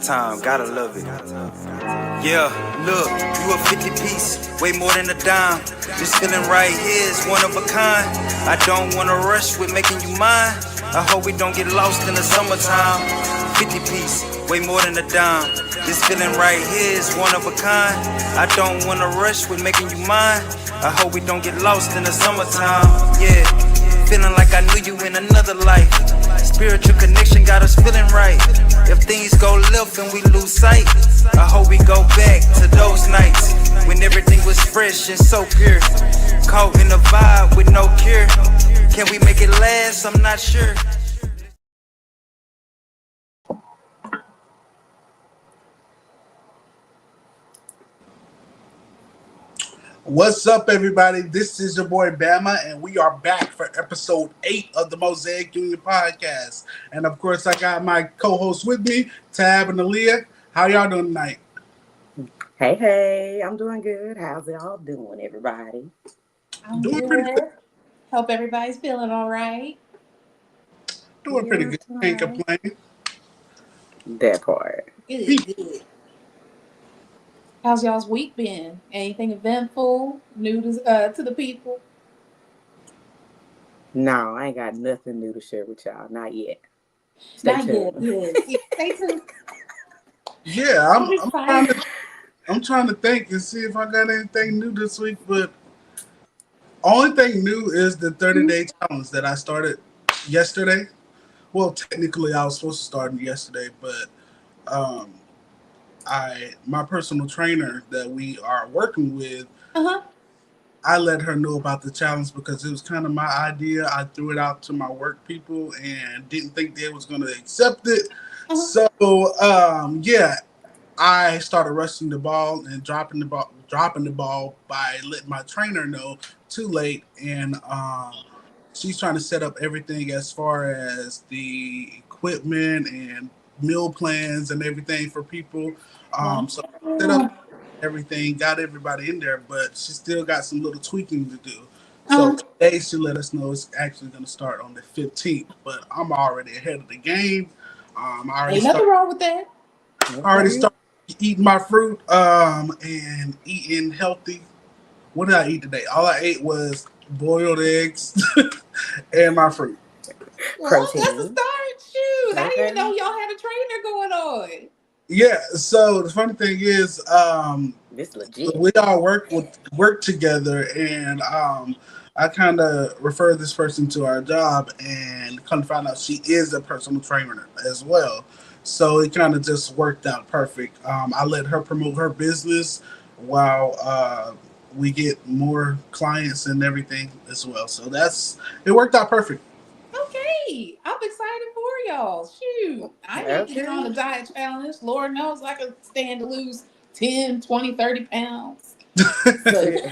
Summertime, gotta love it. Yeah, look, you a 50 piece, way more than a dime. This feeling right here is one of a kind. I don't wanna rush with making you mine. I hope we don't get lost in the summertime. 50 piece, way more than a dime. This feeling right here is one of a kind. I don't wanna rush with making you mine. I hope we don't get lost in the summertime. Yeah, feeling like I knew you in another life. Spiritual connection got us feeling right. If things go left and we lose sight, I hope we go back to those nights when everything was fresh and so pure. Caught in the vibe with no cure. Can we make it last? I'm not sure. What's up, everybody? This is your boy Bama, and we are back for episode 8 of the Mosaic Junior Podcast. And of course, I got my co-hosts with me, Tab and Aaliyah. How y'all doing tonight? Hey, I'm doing good. How's y'all doing, everybody? I'm Doing good. pretty good. Hope everybody's feeling all right. Doing pretty good. Can't complain. That part. Good. How's y'all's week been? Anything eventful, new to the people? No, I ain't got nothing new to share with y'all. Not yet. Not yet. Yes. Stay tuned. Yeah, I'm trying to think and see if I got anything new this week, but only thing new is the 30-day challenge that I started yesterday. Well, technically, I was supposed to start it yesterday, but my personal trainer that we are working with, I let her know about the challenge because it was kind of my idea. I threw it out to my work people and didn't think they was going to accept it. So, I started rushing the ball and dropping the ball by letting my trainer know too late. And she's trying to set up everything as far as the equipment and meal plans and everything for people. So set up everything, got everybody in there, but she still got some little tweaking to do. So today she let us know it's actually going to start on the 15th, but I'm already ahead of the game. Ain't nothing wrong with that. I already started eating my fruit and eating healthy. What did I eat today? All I ate was boiled eggs and my fruit. Well, that's a start. Shoot, I didn't even know y'all had a trainer going on. Yeah, so the funny thing is, this legit. We all work together, and I kind of refer this person to our job, and come to find out she is a personal trainer as well. So it kind of just worked out perfect. I let her promote her business while we get more clients and everything as well. So it worked out perfect. Okay, I'm excited for y'all. Shoot, I need to get on the diet challenge. Lord knows I could stand to lose 10, 20, 30 pounds.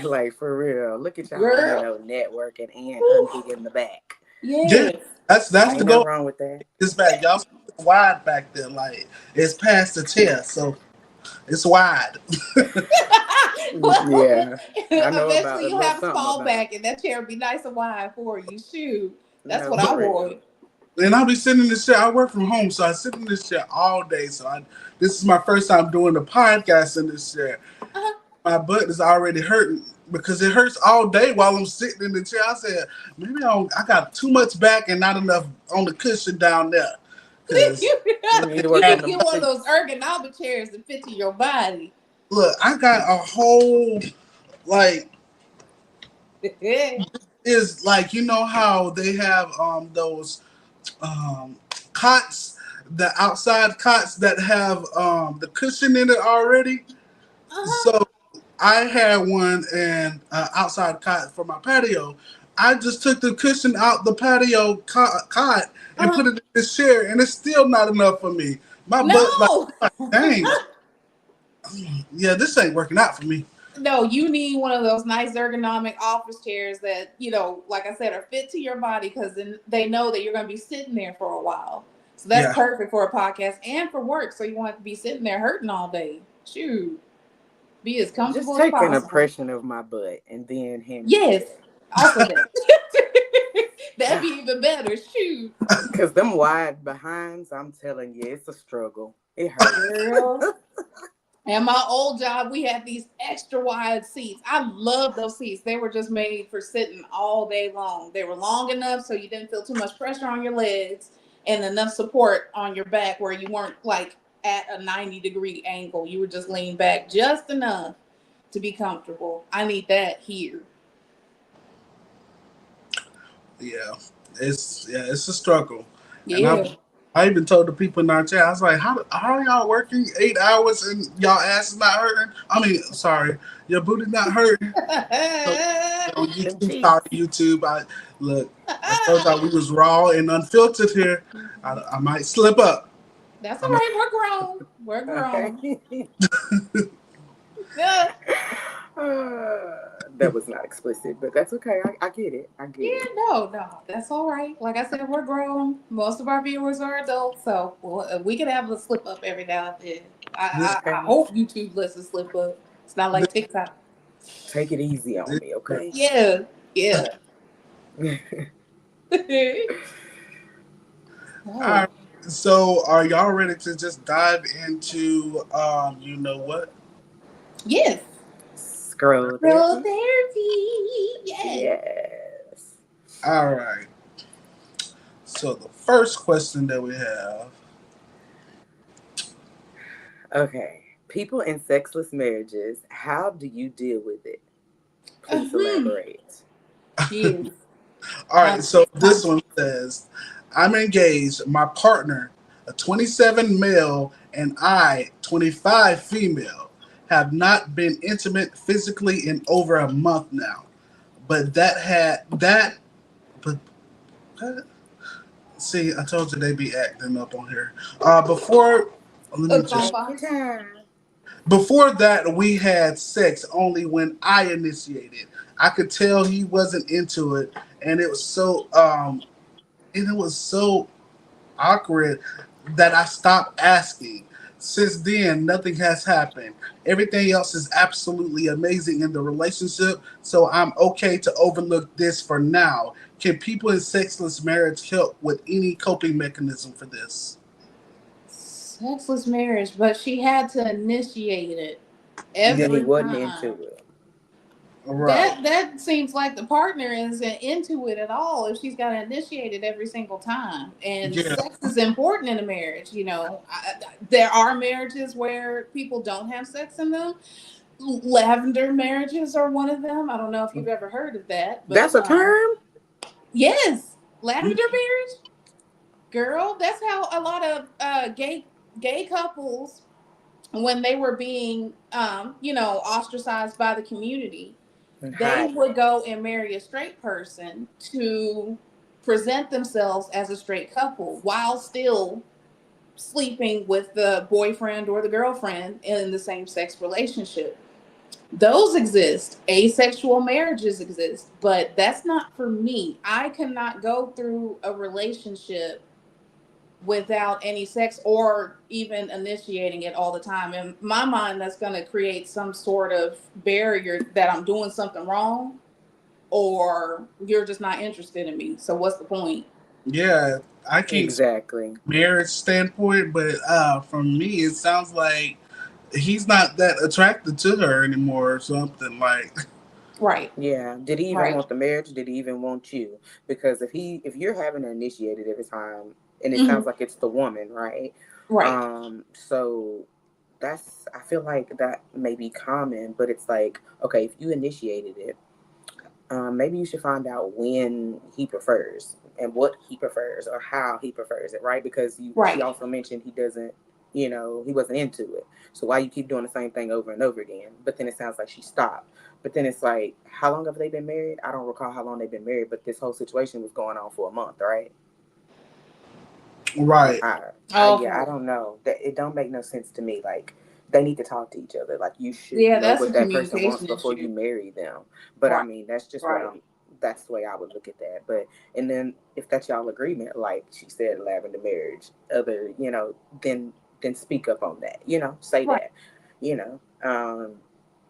Like, for real. Look at y'all networking and hunting in the back. Yeah, that's the goal. Wrong with that. It's back. Y'all wide back there. Like, it's past the chair, so it's wide. Yeah. I know eventually you'll have to fall back and that chair will be nice and wide for you. Shoot. That's what I want. And I'll be sitting in this chair. I work from home, so I sit in this chair all day. So this is my first time doing the podcast in this chair. My butt is already hurting because it hurts all day while I'm sitting in the chair. I said, maybe I got too much back and not enough on the cushion down there. You need to get one of those ergonomic chairs that fit to your body. Look, I got a whole, is like, you know how they have those cots, the outside cots that have the cushion in it already. So I had one and outside cot for my patio. I just took the cushion out the patio cot and put it in this chair, and it's still not enough for me. My butt, like, dang. Yeah, this ain't working out for me. No, you need one of those nice ergonomic office chairs that, like I said, are fit to your body, because then they know that you're going to be sitting there for a while. So that's perfect for a podcast and for work. So you won't have to be sitting there hurting all day. Shoot. Be as comfortable as possible. Just take an impression of my butt and then hand me. Yes. Also that. That'd be even better. Shoot. Because them wide behinds, I'm telling you, it's a struggle. It hurt. Girl. And my old job, we had these extra wide seats. I love those seats. They were just made for sitting all day long. They were long enough so you didn't feel too much pressure on your legs and enough support on your back where you weren't like at a 90-degree angle. You would just lean back just enough to be comfortable. I need that here. Yeah, it's a struggle, and Yeah. I even told the people in our chat, I was like, how are y'all working 8 hours and y'all ass is not hurting? I mean, sorry, your booty not hurting. So, Them YouTube, sorry, cheeks. YouTube. Look, I told y'all we was raw and unfiltered here. I might slip up. That's I all might, right. We're grown. We're Okay. grown. Yeah. That was not explicit, but that's okay. I get it. I get Yeah, it. no, that's all right. Like I said, we're grown. Most of our viewers are adults, so we can have a slip up every now and then. this, I Okay. hope YouTube lets us slip up. It's not like this, TikTok. Take it easy on this, me, okay? Yeah, yeah. all Oh, right. So, are y'all ready to just dive into, you know what? yes. Scroll Role therapy. therapy. Yes. Yes. All right. So, the first question that we have. Okay. People in sexless marriages, how do you deal with it? Please Hmm. elaborate. Yes. All right, Time. so Time. this one says, I'm engaged. My partner, a 27 male, and I, 25 female, have not been intimate physically in over a month now. But that had that. But what? See, I told you they be acting up on here. Before, let me Hooked on just. Take your phonics. time. Before that, we had sex only when I initiated. I could tell he wasn't into it, and it was so awkward that I stopped asking. Since then, nothing has happened. Everything else is absolutely amazing in the relationship, so I'm okay to overlook this for now. Can people in sexless marriage help with any coping mechanism for this? Sexless marriage, but she had to initiate it And he every wasn't into time. it. Right. That seems like the partner isn't into it at all if she's got to initiate it every single time. And Yeah. sex is important in a marriage. You know, there are marriages where people don't have sex in them. Lavender marriages are one of them. I don't know if you've ever heard of that, That's but a term? yes, lavender marriage, girl. That's how a lot of gay couples, when they were being ostracized by the community, And they hiding would it. go and marry a straight person to present themselves as a straight couple while still sleeping with the boyfriend or the girlfriend in the same sex relationship. Those exist. Asexual marriages exist, but that's not for me. I cannot go through a relationship without any sex or even initiating it all the time. In my mind, that's going to create some sort of barrier that I'm doing something wrong or you're just not interested in me. So what's the point? Yeah, I can't speak Exactly. marriage standpoint, but from me, it sounds like he's not that attracted to her anymore or something. Like, Right. Yeah. Did he even Right. want the marriage? Did he even want you? Because if you're having to initiate it every time, and it sounds Hmm. like it's the woman, right? Right. So that's, I feel like that may be common, but it's like, okay, if you initiated it, maybe you should find out when he prefers and what he prefers or how he prefers it, right? Because she Right. also mentioned he doesn't, he wasn't into it. So why you keep doing the same thing over and over again? But then it sounds like she stopped. But then it's like, how long have they been married? I don't recall how long they've been married, but this whole situation was going on for a month, right? right. Yeah, I Okay. don't know. That it don't make no sense to me. Like they need to talk to each other. Like you should Yeah, know that's a what that person wants communication before you issue. marry them. But I Right. mean, that's just what Right. I'm. That's the way I would look at that. But and then if that's y'all agreement, like she said, lavender marriage, other, then speak up on that. Say Right. that. You know.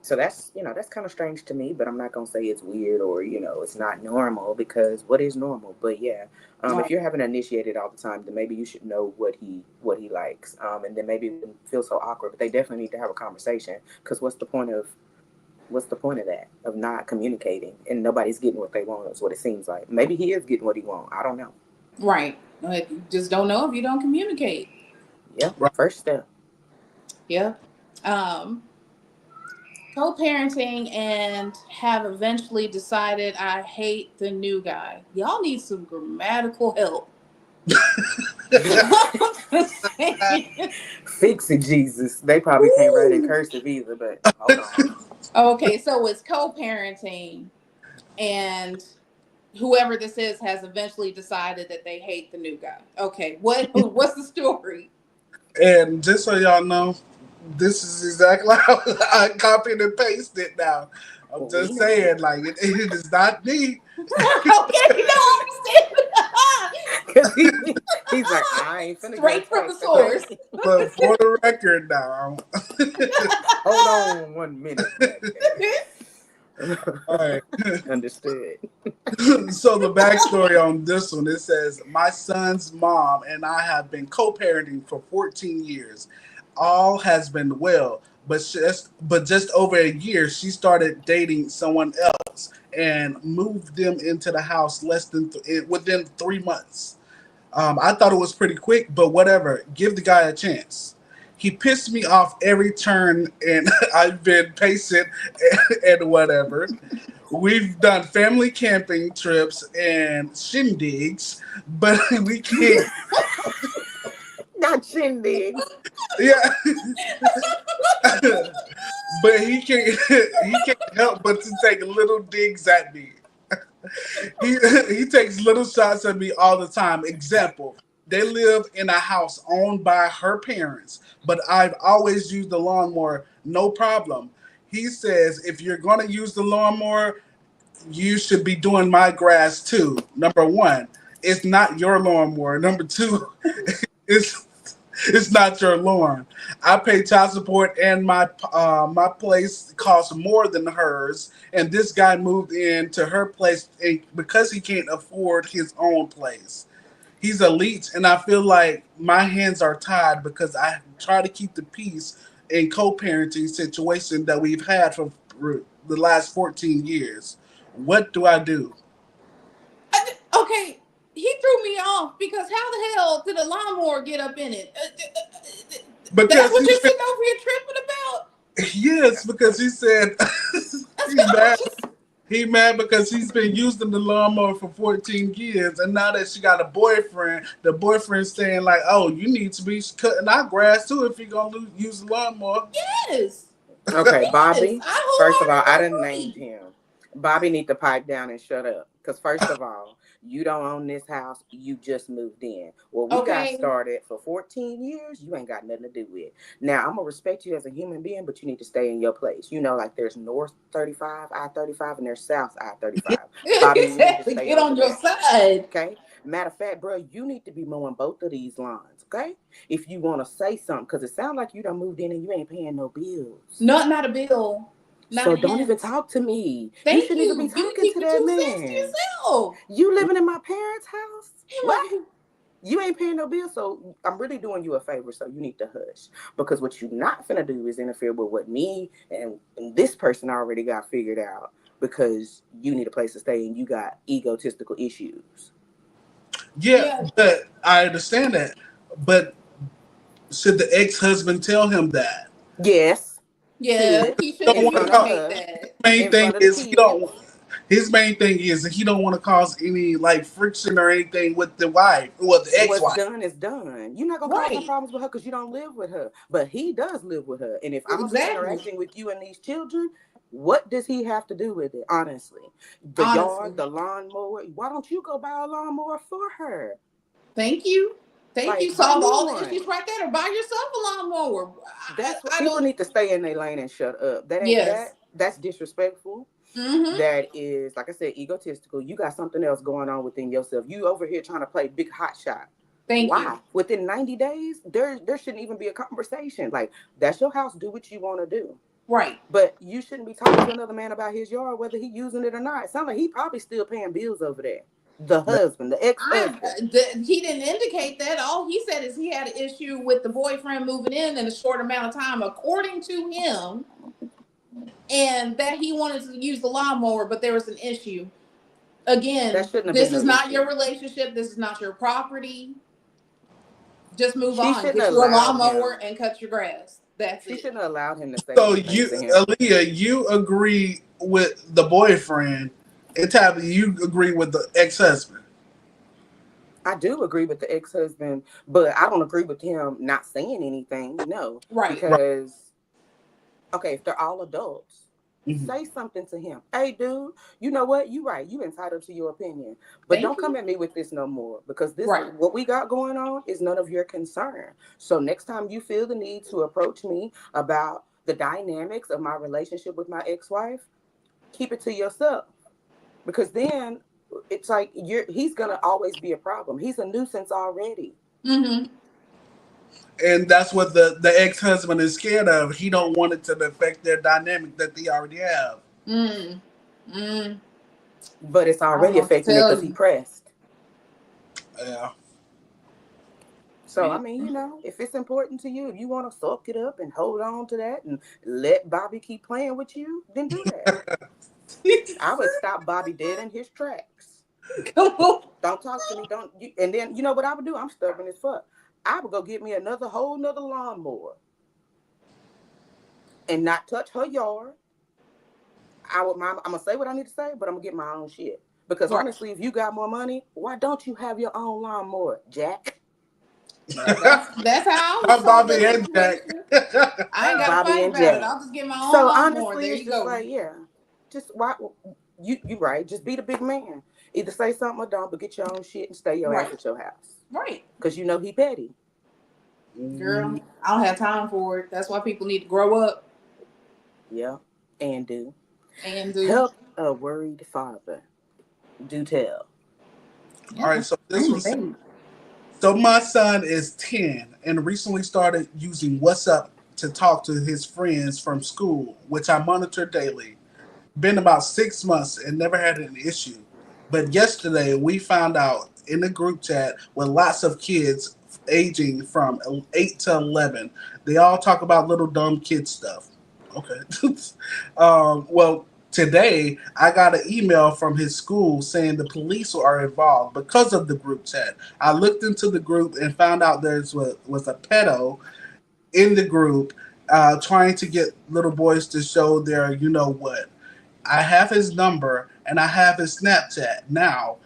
So that's, that's kind of strange to me, but I'm not gonna say it's weird or, it's not normal, because what is normal? But yeah, if you're having to initiate it all the time, then maybe you should know what he likes, and then maybe it wouldn't feel so awkward. But they definitely need to have a conversation, because what's the point of that, of not communicating and nobody's getting what they want? Is what it seems like. Maybe he is getting what he wants. I don't know. Right. Like, you just don't know if you don't communicate. Yeah, Right. first step. Yeah. Um, Co-parenting and have eventually decided I hate the new guy. Y'all need some grammatical help. Fix it, Jesus. They probably can't write in cursive either, but hold on. Okay, so it's co-parenting, and whoever this is has eventually decided that they hate the new guy. Okay, what's the story? And just so y'all know, this is exactly how I copied and pasted it now. I'm Well, just saying, like, it is not me. Okay, no, I because he's like, I ain't understand. finna go Straight from the text, source. okay? But for the record now, Hold on 1 minute. all right. Understood. So the backstory on this one, it says, my son's mom and I have been co-parenting for 14 years. All has been well, but just over a year, she started dating someone else and moved them into the house within 3 months. I thought it was pretty quick, but whatever. Give the guy a chance. He pissed me off every turn, and I've been patient and whatever. We've done family camping trips and shindigs, but we can't. Not shindigs. Yeah, but he can't help but to take little digs at me. He he takes little shots at me all the time. Example: they live in a house owned by her parents, but I've always used the lawnmower, no problem. He says if you're gonna use the lawnmower, you should be doing my grass too. Number one, it's not your lawnmower. Number two, it's it's not your lawn. I pay child support, and my place costs more than hers. And this guy moved into her place because he can't afford his own place. He's a leech, and I feel like my hands are tied because I try to keep the peace in co-parenting situation that we've had for the last 14 years. What do I do? Okay, he threw me off because how the hell did a lawnmower get up in it? That's Because what you're he's been sitting over here tripping about? yes, because he said Let's he go. mad. He mad because he's been using the lawnmower for 14 years, and now that she got a boyfriend, the boyfriend's saying like, "Oh, you need to be cutting our grass too if you're gonna use the lawnmower." Yes. Okay, Yes. Bobby. I First of all, I wholeheartedly done named agree. him. Bobby need to pipe down and shut up. Because first of all, you don't own this house. You just moved in. Well, we got Okay. started for 14 years. You ain't got nothing to do with. Now, I'm gonna respect you as a human being, but you need to stay in your place. Like there's North 35, I-35, and there's South I-35. Bobby, you need to stay Get over on your there. side. Okay. Matter of fact, bro, you need to be mowing both of these lawns. Okay. If you want to say something, because it sounds like you done moved in and you ain't paying no bills. Not a bill. Not So a don't even hint. talk to me. You Thank shouldn't even be you. You talking keep to your that 2 cents to man. yourself. You living in my parents' house? What? Like, You ain't paying no bill, so I'm really doing you a favor. So you need to hush, because what you not finna do is interfere with what me and this person already got figured out. Because you need a place to stay and you got egotistical issues. Yeah, yeah, but I understand that. But should the ex-husband tell him that? Yes, yeah, should, he He should, don't in and want he to front would of cause. hate her, that. Main in thing front of the is he don't. kids. His main thing is that he don't want to cause any like friction or anything with the wife, with the What's ex-wife. done is done. You're not gonna cause no Right. problems with her because you don't live with her, but he does live with her. And if I'm Exactly. interacting with you and these children, what does he have to do with it? Honestly, the Honestly. yard, the lawnmower. Why don't you go buy a lawnmower for her? Thank you. Thank you. Like, buy Solve me all the issues one. right there. Buy yourself a lawnmower. That's what I people don't. need to stay in their lane and shut up. That ain't Yes. that. That's disrespectful. Mm-hmm. That is, like I said, egotistical. You got something else going on within yourself. You over here trying to play big hot shot. Thank you. Why? Within 90 days, there shouldn't even be a conversation. Like, that's your house. Do what you want to do. Right. But you shouldn't be talking to another man about his yard, whether he using it or not. It sounds like he probably still paying bills over there. The husband, the ex-husband. He didn't indicate that. All he said is he had an issue with the boyfriend moving in a short amount of time, according to him, and that he wanted to use the lawnmower, but there was an issue. Again, That shouldn't have this been is no not issue. your relationship. This is not your property. Just move She on. shouldn't Get have you a allowed lawnmower him. and cut your grass. That's She it. shouldn't have allowed him to say So anything you, to him. Aaliyah, you agree with the boyfriend, and Tabby, you agree with the ex-husband. I do agree with the ex-husband, but I don't agree with him not saying anything. No, Right. Right. because okay, if they're all adults, Mm-hmm. say something to him. Hey, dude, you know what? You right. You entitled to your opinion, but Thank don't come you. at me with this no more because this Right. what we got going on is none of your concern. So next time you feel the need to approach me about the dynamics of my relationship with my ex-wife, keep it to yourself because then it's like he's gonna always be a problem. He's a nuisance already. Mm-hmm. And that's what the ex-husband is scared of. He don't want it to affect their dynamic that they already have. Mm. Mm. But it's I don't already know what to affecting it tell because he you. pressed. Yeah. So I mean, if it's important to you, if you want to soak it up and hold on to that and let Bobby keep playing with you, then do that. I would stop Bobby dead in his tracks. Come on. Don't talk to me. Don't. And then you know what I would do? I'm stubborn as fuck. I would go get me another whole nother lawnmower and not touch her yard. I'm gonna say what I need to say, but I'm gonna get my own shit. Because Right. honestly, if you got more money, why don't you have your own lawnmower, Jack? That's how I was Hi, told Bobby that and Jack. situation. I ain't got to Bobby fight and about it. Jack. I'll just get my own So lawnmower. honestly, There it's you just go. like, yeah, just why you right. Just be the big man. Either say something or don't, but get your own shit and stay your ass Right. at your house. Right. Cause you know he petty. Girl, I don't have time for it. That's why people need to grow up Yeah, and do and do. help a worried father. Do tell. All Yeah, right, so this I'm the was baby. so my son is 10 and recently started using WhatsApp to talk to his friends from school, which I monitor daily. Been about 6 months and never had an issue. But yesterday we found out in a group chat with lots of kids aging from 8 to 11. They all talk about little dumb kid stuff. Okay. Well, today I got an email from his school saying the police are involved because of the group chat. I looked into the group and found out was a pedo in the group trying to get little boys to show their you know what. I have his number and I have his Snapchat. Now,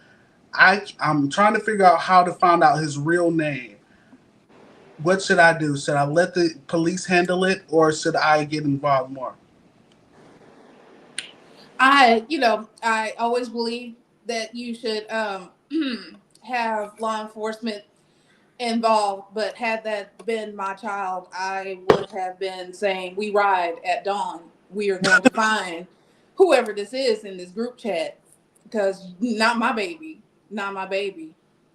I'm trying to figure out how to find out his real name. What should I do? Should I let the police handle it or should I get involved more? I always believe that you should have law enforcement involved, but had that been my child, I would have been saying, "We ride at dawn. We are going to find whoever this is in this group chat because not my baby, not my baby."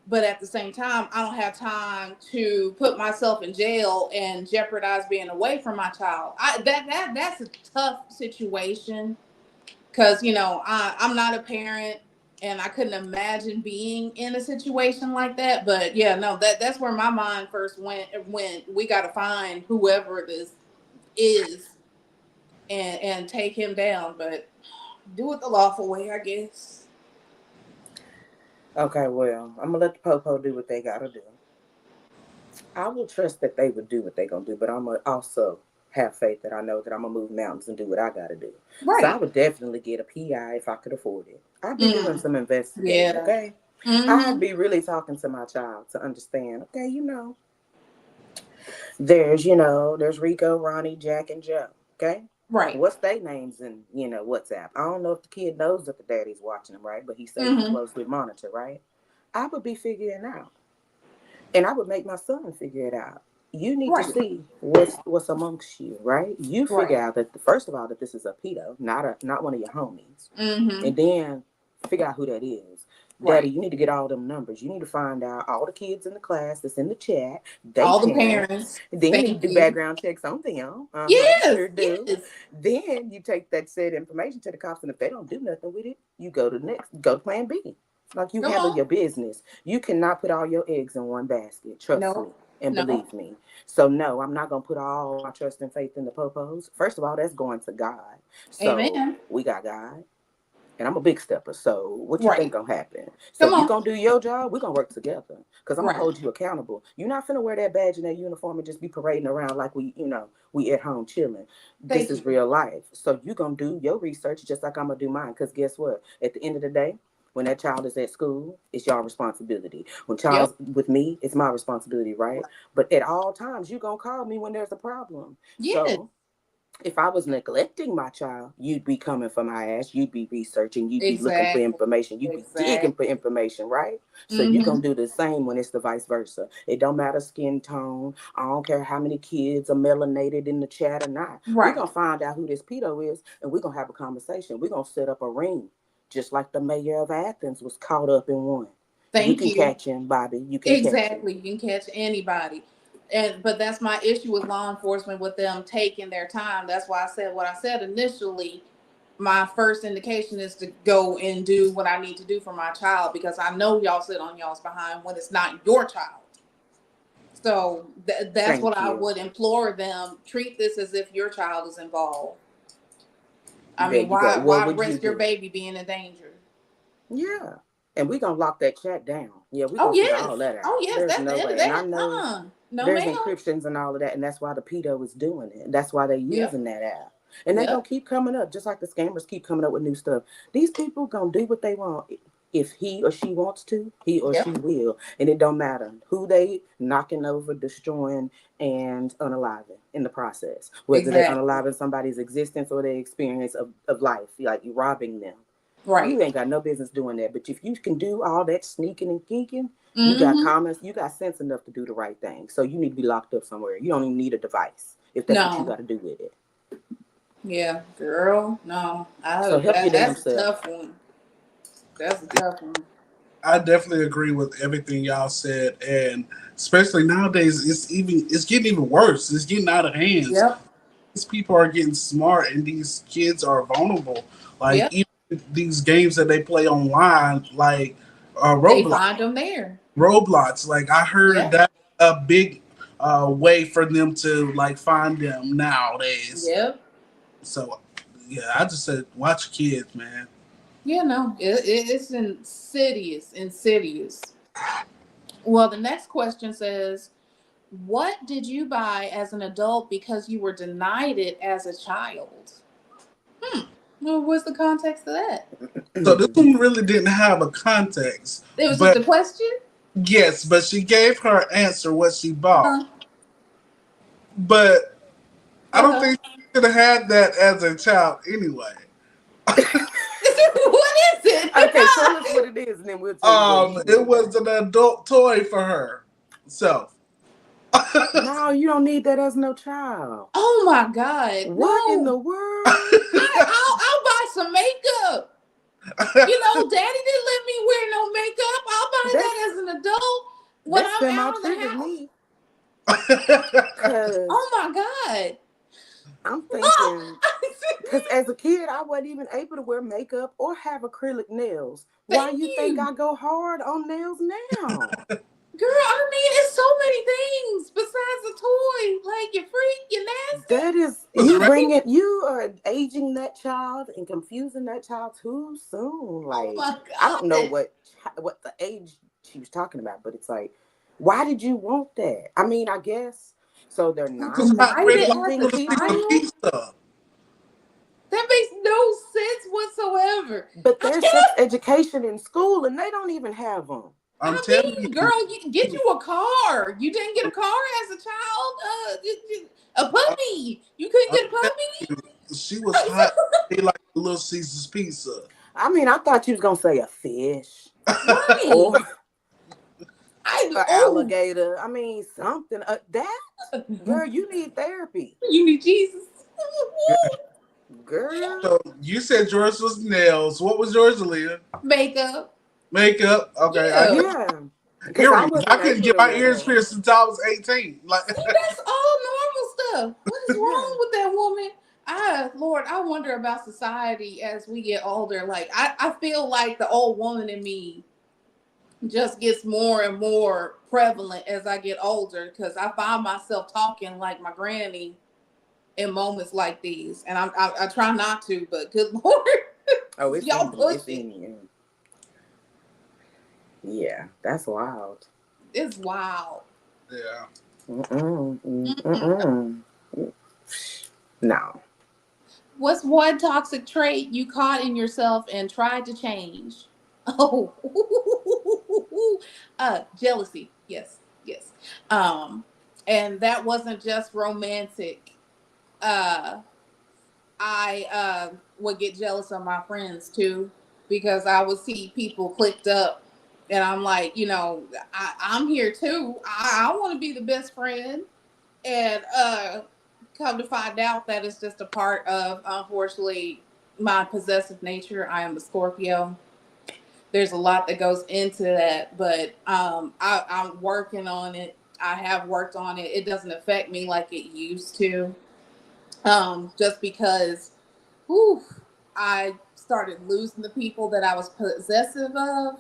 But at the same time, I don't have time to put myself in jail and jeopardize being away from my child. That's a tough situation because I'm not a parent and I couldn't imagine being in a situation like that. But yeah, no, that's where my mind first went. When we got to find whoever this is and take him down, but do it the lawful way, I guess. Okay, well, I'm gonna let the popo do what they gotta do. I will trust that they would do what they're gonna do, but I'm gonna also have faith that I know that I'm gonna move mountains and do what I gotta do. So I Right. would definitely get a PI if I could afford it. I'd be doing Mm. some investigating, Yeah. okay? I'd Mm-hmm. be really talking to my child to understand, okay, there's Rico, Ronnie, Jack, and Joe, okay? Right. What's their names in, WhatsApp? I don't know if the kid knows that the daddy's watching him, right? But he say he Mm-hmm. closely monitor, right? I would be figuring out. And I would make my son figure it out. You need to Right. see what's amongst you, right? You figure Right. out that first of all that this is a pedo, not one of your homies, Mm-hmm. and then figure out who that is. Daddy, you need to get all them numbers. You need to find out all the kids in the class that's in the chat, they All the parents. parents. Then you need Thank to do you. background checks on them. Yes, Sure do. yes. Then you take that said information to the cops, and if they don't do nothing with it, you go to plan B. Like you Come handle on. your business. You cannot put all your eggs in one basket. Trust me No, and no. believe me. So no, I'm not gonna put all my trust and faith in the popos. First of all, that's going to God. So Amen. we got God. And I'm a big stepper, so what you think Right. gonna happen? So Come you on. gonna do your job, we're gonna work together. Cause I'm gonna Right. hold you accountable. You're not finna wear that badge and that uniform and just be parading around like we at home chilling. This Thank is you. real life. So you gonna do your research just like I'm gonna do mine. Cause guess what? At the end of the day, when that child is at school, it's your responsibility. When Yep. child's with me, it's my responsibility, right? But at all times, you gonna call me when there's a problem. Yes. So if I was neglecting my child, you'd be coming for my ass. You'd be researching. You'd be looking for Exactly. information. You'd be digging for Exactly. information, right? So you're Mm-hmm. going to do the same when it's the vice versa. It don't matter skin tone. I don't care how many kids are melanated in the chat or not. We're Right. going to find out who this pedo is, and we're going to have a conversation. We're going to set up a ring, just like the mayor of Athens was caught up in one. You Thank can you. catch him, Bobby. You can catch him. Exactly. You can catch anybody. But that's my issue with law enforcement, with them taking their time. That's why I said what I said initially. My first indication is to go and do what I need to do for my child, because I know y'all sit on y'all's behind when it's not your child. So that's what Thank I you. would implore them. Treat this as if your child is involved. I There mean, you go. What why would you risk your do? baby being in danger? Yeah. And we're gonna lock that chat down. Yeah, we're Oh gonna figure yes. all that Oh out. yes, There's that's no the end of way. And I that. know No there's ma'am. encryptions and all of that, and that's why the pedo is doing it. That's why they're Yep. using that app. And they gonna Yep. keep coming up, just like the scammers keep coming up with new stuff. These people gonna do what they want. If he or she wants to, he or she Yep. will. And it don't matter who they knocking over, destroying, and unaliving in the process. Whether they Exactly. unaliving somebody's existence or their experience of life, like you robbing them. Right. You ain't got no business doing that. But if you can do all that sneaking and geeking, you got Mm-hmm. comments, you got sense enough to do the right thing. So you need to be locked up somewhere. You don't even need a device if that's what you No. got to do with it. Yeah, girl. No. So help your damn That's a self. tough one. That's a tough one. I definitely agree with everything y'all said, and especially nowadays, it's getting even worse. It's getting out of hands. Yep. These people are getting smart, and these kids are vulnerable. Like Yep. even these games that they play online, like They Roblox. find them there. Roblox. Like I heard Yep. that a big way for them to like find them nowadays. Yep. So yeah, I just said watch kids, man. Yeah, no. It's insidious. Insidious. Well, the next question says, what did you buy as an adult because you were denied it as a child? Well, what's the context of that? So this one really didn't have a context, It was just but a question? yes, but she gave her answer what she bought. Uh-huh. But I don't Uh-huh. think she should have had that as a child anyway. What is it? Okay, tell us what it is, and then we'll tell you what we It think. was an adult toy for her. So No, you don't need that as no child. Oh my God. What in No. the world? I'll buy some makeup. Daddy didn't let me wear no makeup. I'll buy That's that as an adult when that I'm semi out of the triggers house. me. Cause Oh my God. I'm thinking, because as a kid, I wasn't even able to wear makeup or have acrylic nails. Why Thank you think you. I go hard on nails now? Girl, I mean, it's so many things besides a toy. Like, you're freak, you're That is, was you are aging that child and confusing that child too soon. oh Like, my I don't know God. what the age she was talking about, but it's like, why did you want that? I mean, I guess so. They're not not Denied ready it as confusing a to see the people, child? pizza. That makes no sense whatsoever. but I there's sex can't. education in school, and they don't even have them. I'm I telling mean, you, girl, you get you a car. You didn't get a car as a child. A I'm, puppy. You couldn't I'm get a telling puppy. you, she was hot. They like Little Caesar's pizza. I mean, I thought you was gonna say a fish Right. or I an oh, alligator. I mean, something. That girl, you need therapy, you need Jesus. girl. So you said yours was nails. What was yours, Aaliyah? Makeup. Makeup. Okay, I Yeah. get Yeah, because I earrings. I wasn't couldn't able get to my wear ears that. pierced since I was 18. Like, See, that's all normal stuff. What is Yeah. wrong with that woman? Lord, I wonder about society as we get older. Like, I feel like the old woman in me just gets more and more prevalent as I get older because I find myself talking like my granny in moments like these. And I try not to, but good Lord, Oh, it's y'all in you. push It's it. in you. Yeah, that's wild. It's wild. yeah. Mm-mm, Mm-mm. mm-mm. No. What's one toxic trait you caught in yourself and tried to change? Oh, jealousy. Yes, yes. Um, and that wasn't just romantic. Uh, I would get jealous of my friends too because I would see people clicked up, and I'm like, I'm here too. I want to be the best friend, and come to find out that it's just a part of, unfortunately, my possessive nature. I am a Scorpio. There's a lot that goes into that, but I'm working on it. I have worked on it. It doesn't affect me like it used to, just because whew, I started losing the people that I was possessive of,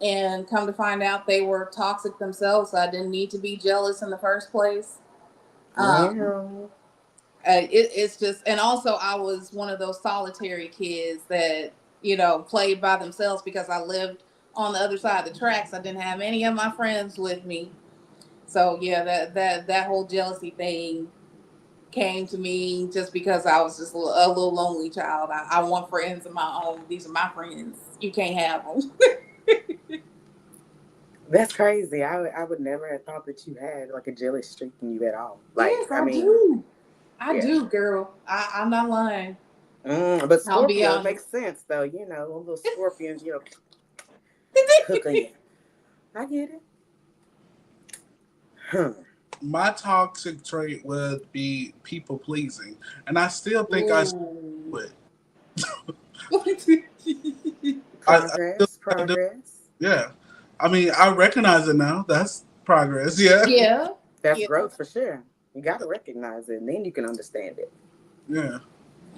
and come to find out they were toxic themselves. So I didn't need to be jealous in the first place. Um, Well, it's just, and also I was one of those solitary kids that played by themselves because I lived on the other side of the tracks. I didn't have any of my friends with me, so yeah, that whole jealousy thing came to me just because I was just a little lonely child. I want friends of my own. These are my friends. You can't have them. that's crazy. I would never have thought that you had like a jealous streak in you at all. Like, Yes, I I mean, do. I yeah. do, girl. I'm not lying. But I'll be Scorpio, it honest. makes sense though. Little scorpions, hooking you. I get it. Huh. My toxic trait would be people pleasing, and I still think I Ooh. would. I still, Progress, progress. yeah. I mean, I recognize it now. That's progress. Yeah, Yeah. That's Yeah. growth for sure. You got to recognize it, and then you can understand it. yeah.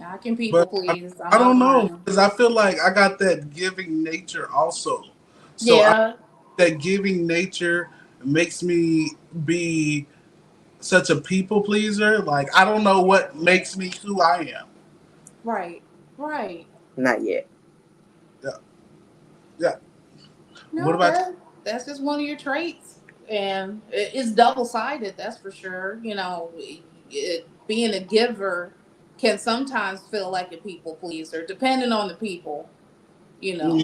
I can people But please. I'm I not don't know lying. because I feel like I got that giving nature also. So Yeah. that giving nature makes me be such a people pleaser. Like I don't know what makes me who I am. Right. Right. Not yet. Yeah, yeah. What No, about that's just one of your traits, and it's double sided. That's for sure. Being a giver can sometimes feel like a people pleaser, depending on the people. You you? know,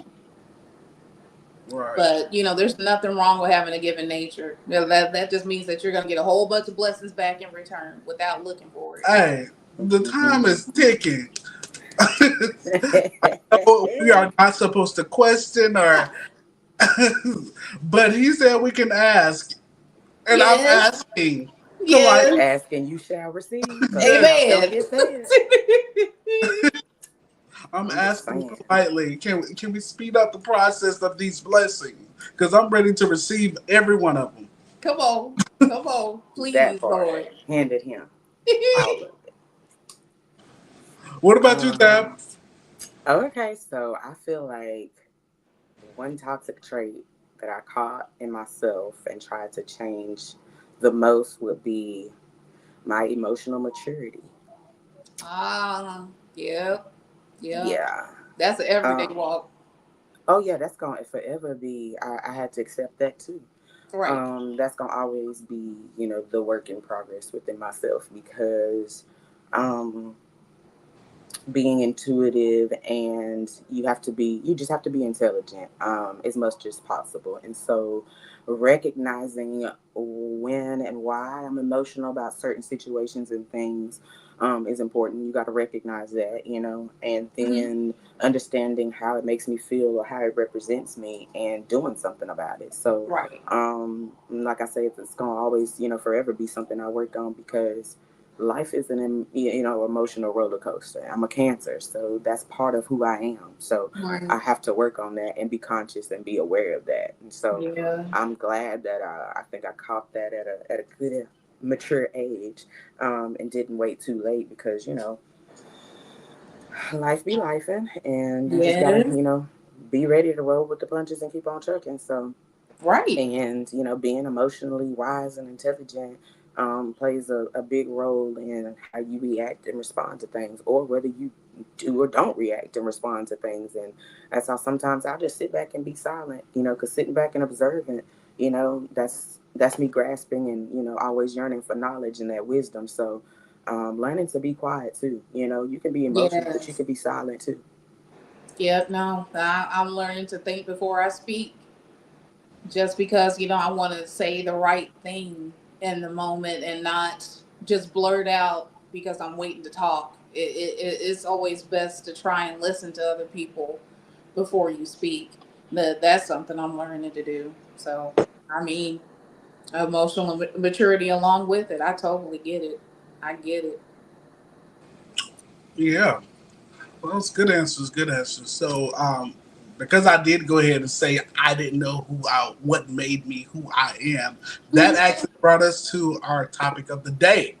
Right. but there's nothing wrong with having a given nature. That just means that you're gonna get a whole bunch of blessings back in return without looking for it. Hey, the time Mhm. is ticking. We are not supposed to question or, but he said we can ask, and I'm Yes, asking politely. yes, Asking you shall receive, because Yeah, mouth don't amen. get fed. I'm I'm just asking saying. politely. Can we speed up the process of these blessings? Because I'm ready to receive every one of them. Come on, come on, That please, part. Lord. Hand it him. All of it. What about you, Tab? Um, okay, so I feel like one toxic trait that I caught in myself and tried to change the most would be my emotional maturity. Yep, yep. Yeah. That's an everyday Um, walk. oh yeah, that's gonna forever be. I had to accept that too. Right. That's gonna always be, the work in progress within myself because, um, being intuitive and you just have to be intelligent, as much as possible. And so recognizing when and why I'm emotional about certain situations and things, is important. You got to recognize that, and Hmm. then understanding how it makes me feel or how it represents me and doing something about it. So, Right. like I say, it's going to always, forever be something I work on because life is an emotional roller coaster. I'm a Cancer, so that's part of who I am. So Right. I have to work on that and be conscious and be aware of that. And so Yeah. I'm glad that I think I caught that at a good mature age, and didn't wait too late, because life be life, and you just gotta Yes. be ready to roll with the punches and keep on trucking. So, Right. and being emotionally wise and intelligent plays a big role in how you react and respond to things, or whether you do or don't react and respond to things. And that's how sometimes I'll just sit back and be silent, because sitting back and observing, that's me grasping and always yearning for knowledge and that wisdom. So learning to be quiet too. You can be emotional, but you Yes. can be silent too. Yep. No, I'm learning to think before I speak. Just because I want to say the right thing in the moment and not just blurt out because I'm waiting to talk. It's always best to try and listen to other people before you speak. That's something I'm learning to do. So, I mean, emotional maturity along with it. I totally get it. I get it. Yeah. Well, it's good answers. Good answers. So, because I did go ahead and say I didn't know what made me who I am, that actually brought us to our topic of the day: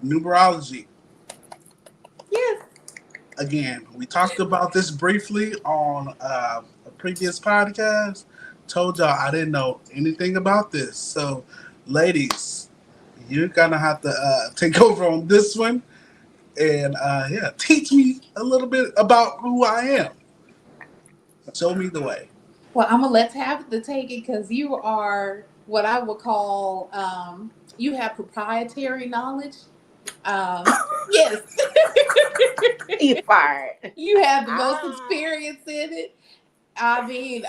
numerology. Yes. Again, we talked about this briefly on a previous podcast. Told y'all I didn't know anything about this. So, ladies, you're gonna have to take over on this one and yeah, teach me a little bit about who I am. Show me the way. Well, I'm gonna let's have to take it because you are what I would call you have proprietary knowledge. Yes, You fired. you have the most Ah. experience in it. I mean,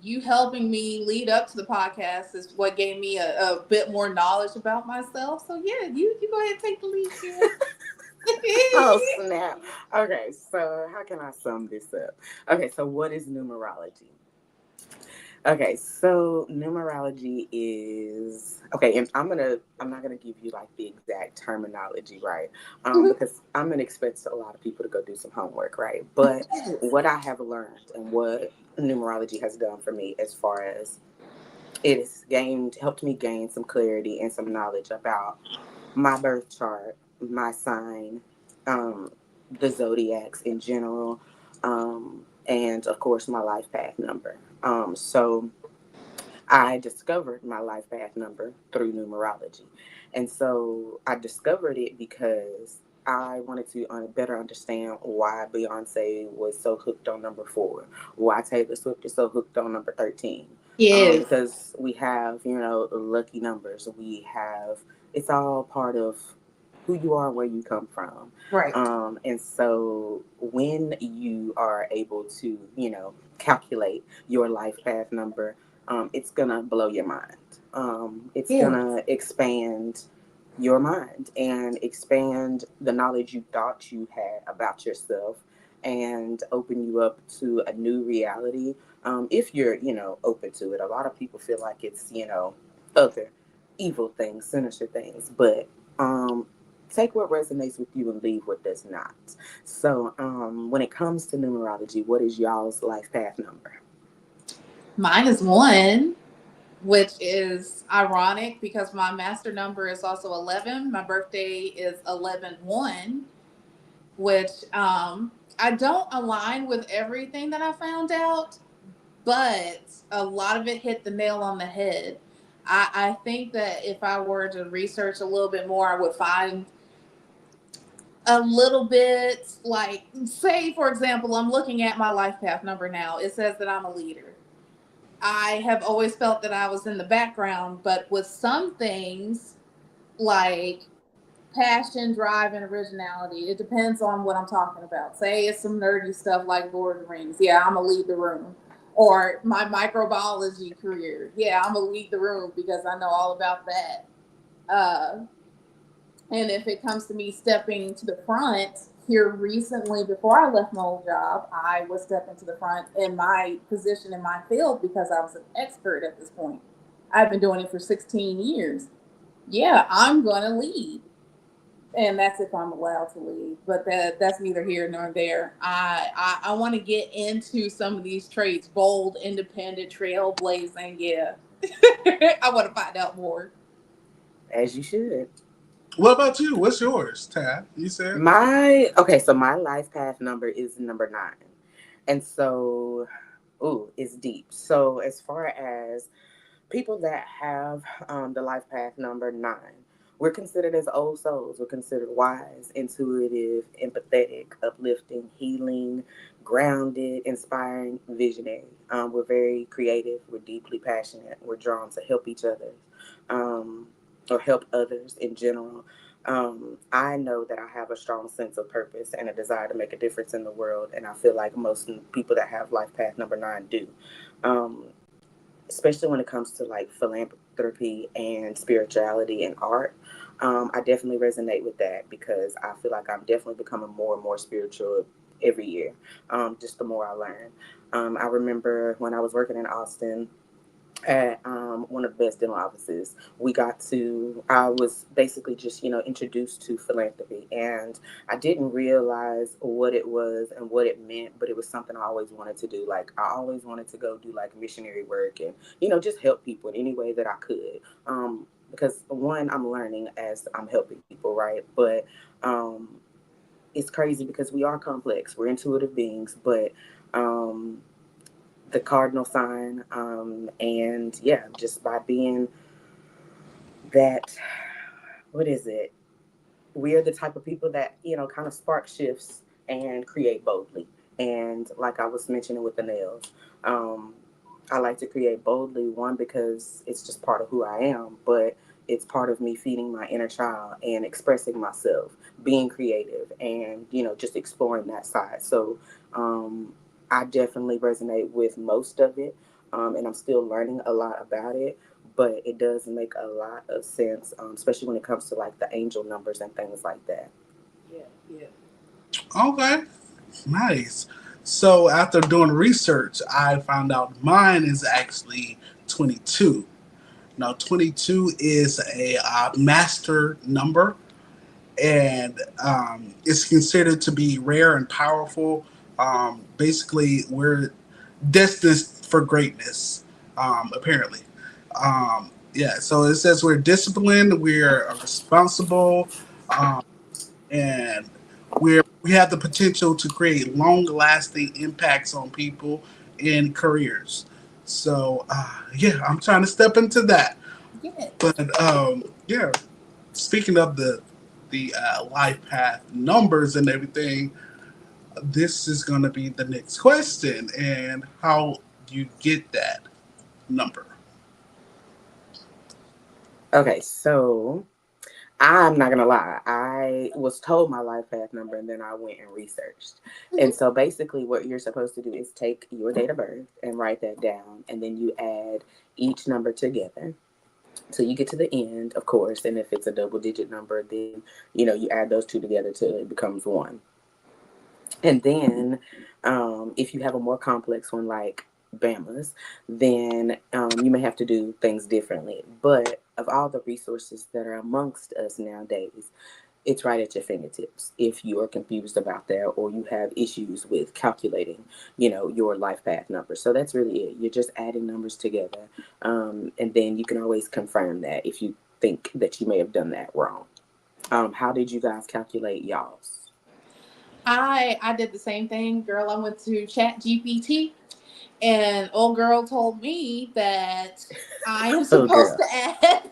you helping me lead up to the podcast is what gave me a bit more knowledge about myself. So yeah, you go ahead and take the lead, Kim. Oh snap. Okay, so how can I sum this up? Okay, so what is numerology? Okay, so numerology is okay, and I'm not gonna give you like the exact terminology, right? Because I'm gonna expect a lot of people to go do some homework, right? But Yes. what I have learned and what numerology has done for me, as far as it has helped me gain some clarity and some knowledge about my birth chart, my sign, the zodiacs in general, and of course my life path number. So I discovered my life path number through numerology. And so I discovered it because I wanted to better understand why Beyonce was so hooked on number 4, why Taylor Swift is so hooked on number 13. Yes. Because we have, lucky numbers. It's all part of who you are, where you come from. Right. And so when you are able to, calculate your life path number, it's gonna blow your mind. It's Yes. gonna expand your mind and expand the knowledge you thought you had about yourself, and open you up to a new reality. If you're, open to it. A lot of people feel like it's, other evil things, sinister things, but um, take what resonates with you and leave what does not. So, when it comes to numerology, what is y'all's life path number? Mine is 1, which is ironic because my master number is also 11. My birthday is 11/1, which I don't align with everything that I found out, but a lot of it hit the nail on the head. I think that if I were to research a little bit more, I would find a little bit like, say, for example, I'm looking at my life path number now. It says that I'm a leader. I have always felt that I was in the background, but with some things like passion, drive, and originality, it depends on what I'm talking about. Say it's some nerdy stuff like Lord of the Rings. Yeah, I'm going to lead the room. Or my microbiology career. Yeah, I'm going to lead the room because I know all about that. Uh, and if it comes to me stepping to the front here recently, before I left my old job, I was stepping to the front in my position in my field because I was an expert at this point. I've been doing it for 16 years. Yeah, I'm gonna lead. And that's if I'm allowed to lead, but that's neither here nor there. I want to get into some of these traits: bold, independent, trailblazing. Yeah, I want to find out more. As you should. What about you? What's yours, Tad? You said. So my life path number is number 9. And so, ooh, it's deep. So as far as people that have the life path number 9, we're considered as old souls. We're considered wise, intuitive, empathetic, uplifting, healing, grounded, inspiring, visionary. We're very creative. We're deeply passionate. We're drawn to help each other, um, or help others in general. I know that I have a strong sense of purpose and a desire to make a difference in the world, and I feel like most people that have life path number 9 do. Um, Especially when it comes to like philanthropy and spirituality and art. I definitely resonate with that because I feel like I'm definitely becoming more and more spiritual every year, just the more I learn. I remember when I was working in Austin at one of the best dental offices, I was basically just, introduced to philanthropy. And I didn't realize what it was and what it meant, but it was something I always wanted to do. Like, I always wanted to go do like missionary work and, just help people in any way that I could. Because one, I'm learning as I'm helping people, right? But it's crazy because we are complex, we're intuitive beings, but um, the cardinal sign. And yeah, just by being that, what is it? We are the type of people that, kind of spark shifts and create boldly. And like I was mentioning with the nails, um, I like to create boldly, one, because it's just part of who I am, but it's part of me feeding my inner child and expressing myself, being creative, and, just exploring that side. So I definitely resonate with most of it, and I'm still learning a lot about it. But it does make a lot of sense, especially when it comes to like the angel numbers and things like that. Yeah, yeah. Okay, nice. So after doing research, I found out mine is actually 22. Now, 22 is a master number, and it's considered to be rare and powerful. Basically, we're destined for greatness, apparently. Yeah, so it says we're disciplined, we're responsible, um, and we have the potential to create long lasting impacts on people and careers. So, yeah, I'm trying to step into that. Yeah. But yeah, speaking of the life path numbers and everything, this is going to be the next question. And how do you get that number? Okay, so I'm not gonna lie. I was told my life path number and then I went and researched. And so basically what you're supposed to do is take your date of birth and write that down, and then you add each number together. So you get to the end, of course, and if it's a double digit number, then you add those two together till it becomes one. And then, if you have a more complex one like Bama's, then you may have to do things differently. But of all the resources that are amongst us nowadays, it's right at your fingertips if you are confused about that or you have issues with calculating, your life path number. So that's really it. You're just adding numbers together. And then you can always confirm that if you think that you may have done that wrong. How did you guys calculate y'all's? I did the same thing, girl. I went to Chat GPT, and old girl told me that I am Oh, supposed girl. to add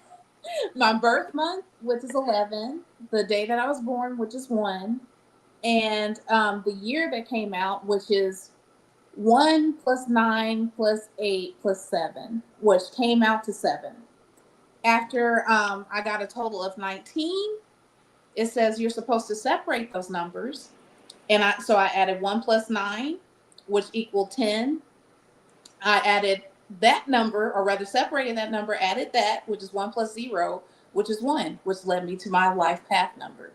my birth month, which is 11, the day that I was born, which is 1, and the year that came out, which is 1 plus 9 plus 8 plus 7, which came out to 7. After I got a total of 19, it says you're supposed to separate those numbers. And I added 1 plus 9, which equaled 10. I added that number, or rather separated that number, added that, which is 1 plus 0, which is 1, which led me to my life path number.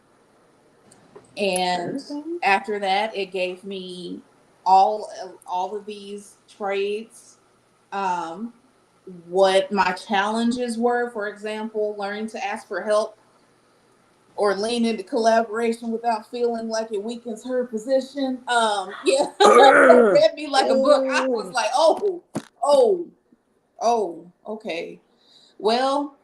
And Okay. after that, it gave me all all of these trades. Um, what my challenges were. For example, learning to ask for help or lean into collaboration without feeling like it weakens her position. Yeah, read me like a book. I was Oh, like, oh, okay. Well,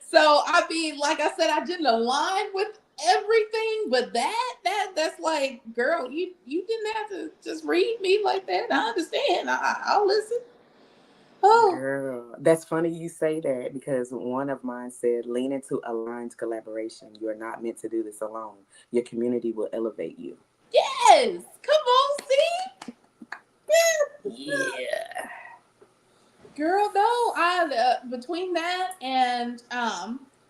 so I mean, like I said, I didn't align with everything, but that's like, girl, you didn't have to just read me like that. I understand. I'll listen. Oh, girl, that's funny you say that because one of mine said, lean into aligned collaboration. You're not meant to do this alone. Your community will elevate you. yes, come on, see. Yeah. Girl, no, between that and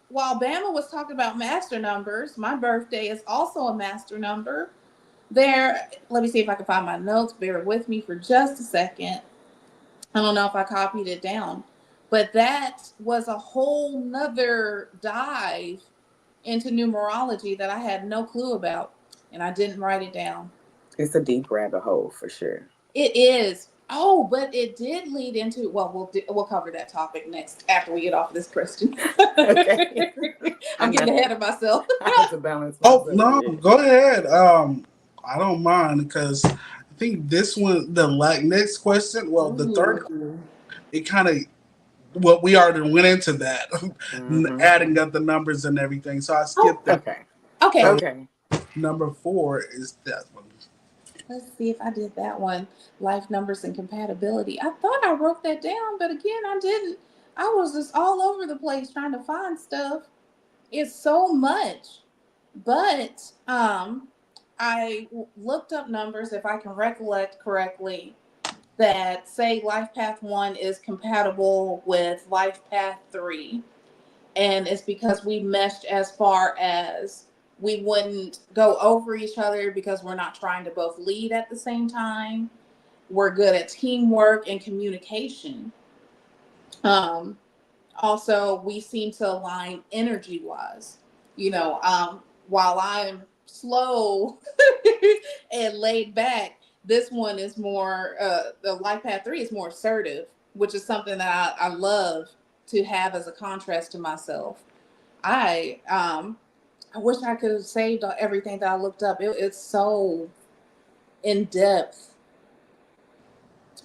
while Bama was talking about master numbers, my birthday is also a master number. There, let me see if I can find my notes. Bear with me for just a second. I don't know if I copied it down, but that was a whole nother dive into numerology that I had no clue about, and I didn't write it down. It's a deep rabbit hole for sure. It is. Oh, but it did lead into. Well, we'll cover that topic next after we get off this question. Okay. I I'm know. getting ahead of myself. I have to balance Oh myself no, here. go ahead. I don't mind because I think this one, the next question, well, the third, Ooh. it kind of, well, we already went into that, Mm-hmm. adding up the numbers and everything. So I Oh, skipped that. Okay. okay. So Okay. number 4 is that one. Let's see if I did that one. Life numbers and compatibility. I thought I wrote that down, but again, I didn't. I was just all over the place trying to find stuff. It's so much. But I looked up numbers, if I can recollect correctly, that say Life Path 1 is compatible with Life Path 3. And it's because we meshed as far as we wouldn't go over each other because we're not trying to both lead at the same time. We're good at teamwork and communication. Um, Also, we seem to align energy wise. While I'm slow and laid back, this one is more, the Life Path 3 is more assertive, which is something that I love to have as a contrast to myself. I wish I could have saved everything that I looked up. It's so in depth,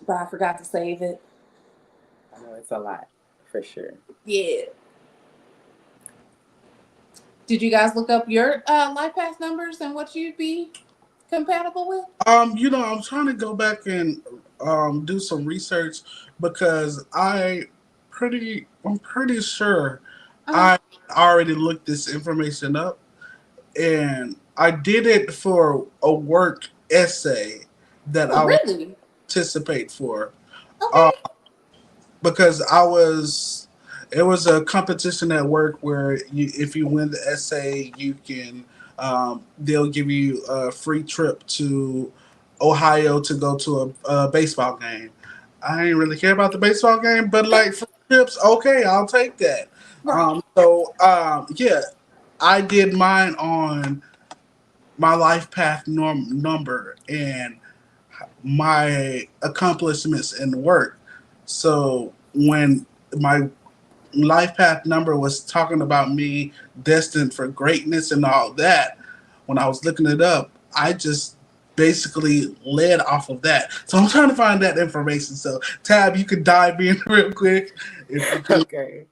but I forgot to save it. I know it's a lot for sure. Yeah. Did you guys look up your life path numbers and what you'd be compatible with? I'm trying to go back and do some research because I'm pretty sure Uh-huh. I already looked this information up, and I did it for a work essay that Oh, I want really? to participate for. Uh, Okay. because it was a competition at work where if you win the essay, you can, they'll give you a free trip to Ohio to go to a baseball game. I ain't really care about the baseball game, but like free trips, okay, I'll take that. Right. Yeah, I did mine on my life path number and my accomplishments in work. So when my life path number was talking about me destined for greatness and all that, when I was looking it up, I just basically led off of that. So I'm trying to find that information. So Tab, you could dive in real quick if you could. Okay.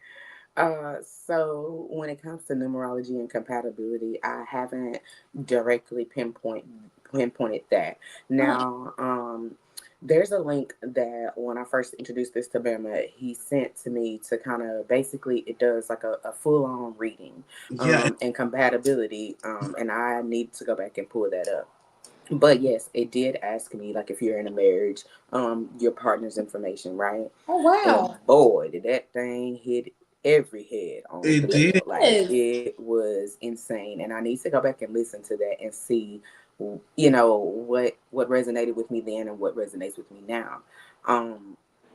So when it comes to numerology and compatibility, I haven't directly pinpointed that. Uh-huh. Now, there's a link that when I first introduced this to Bama, he sent to me to kind of basically it does like a full on reading Yeah, and compatibility. And I need to go back and pull that up. But yes, it did ask me like if you're in a marriage, your partner's information, right? Oh, And wow. boy, did that thing hit every head on it Gleo. did. Like Yes. it was insane, and I need to go back and listen to that and see, what resonated with me then and what resonates with me now.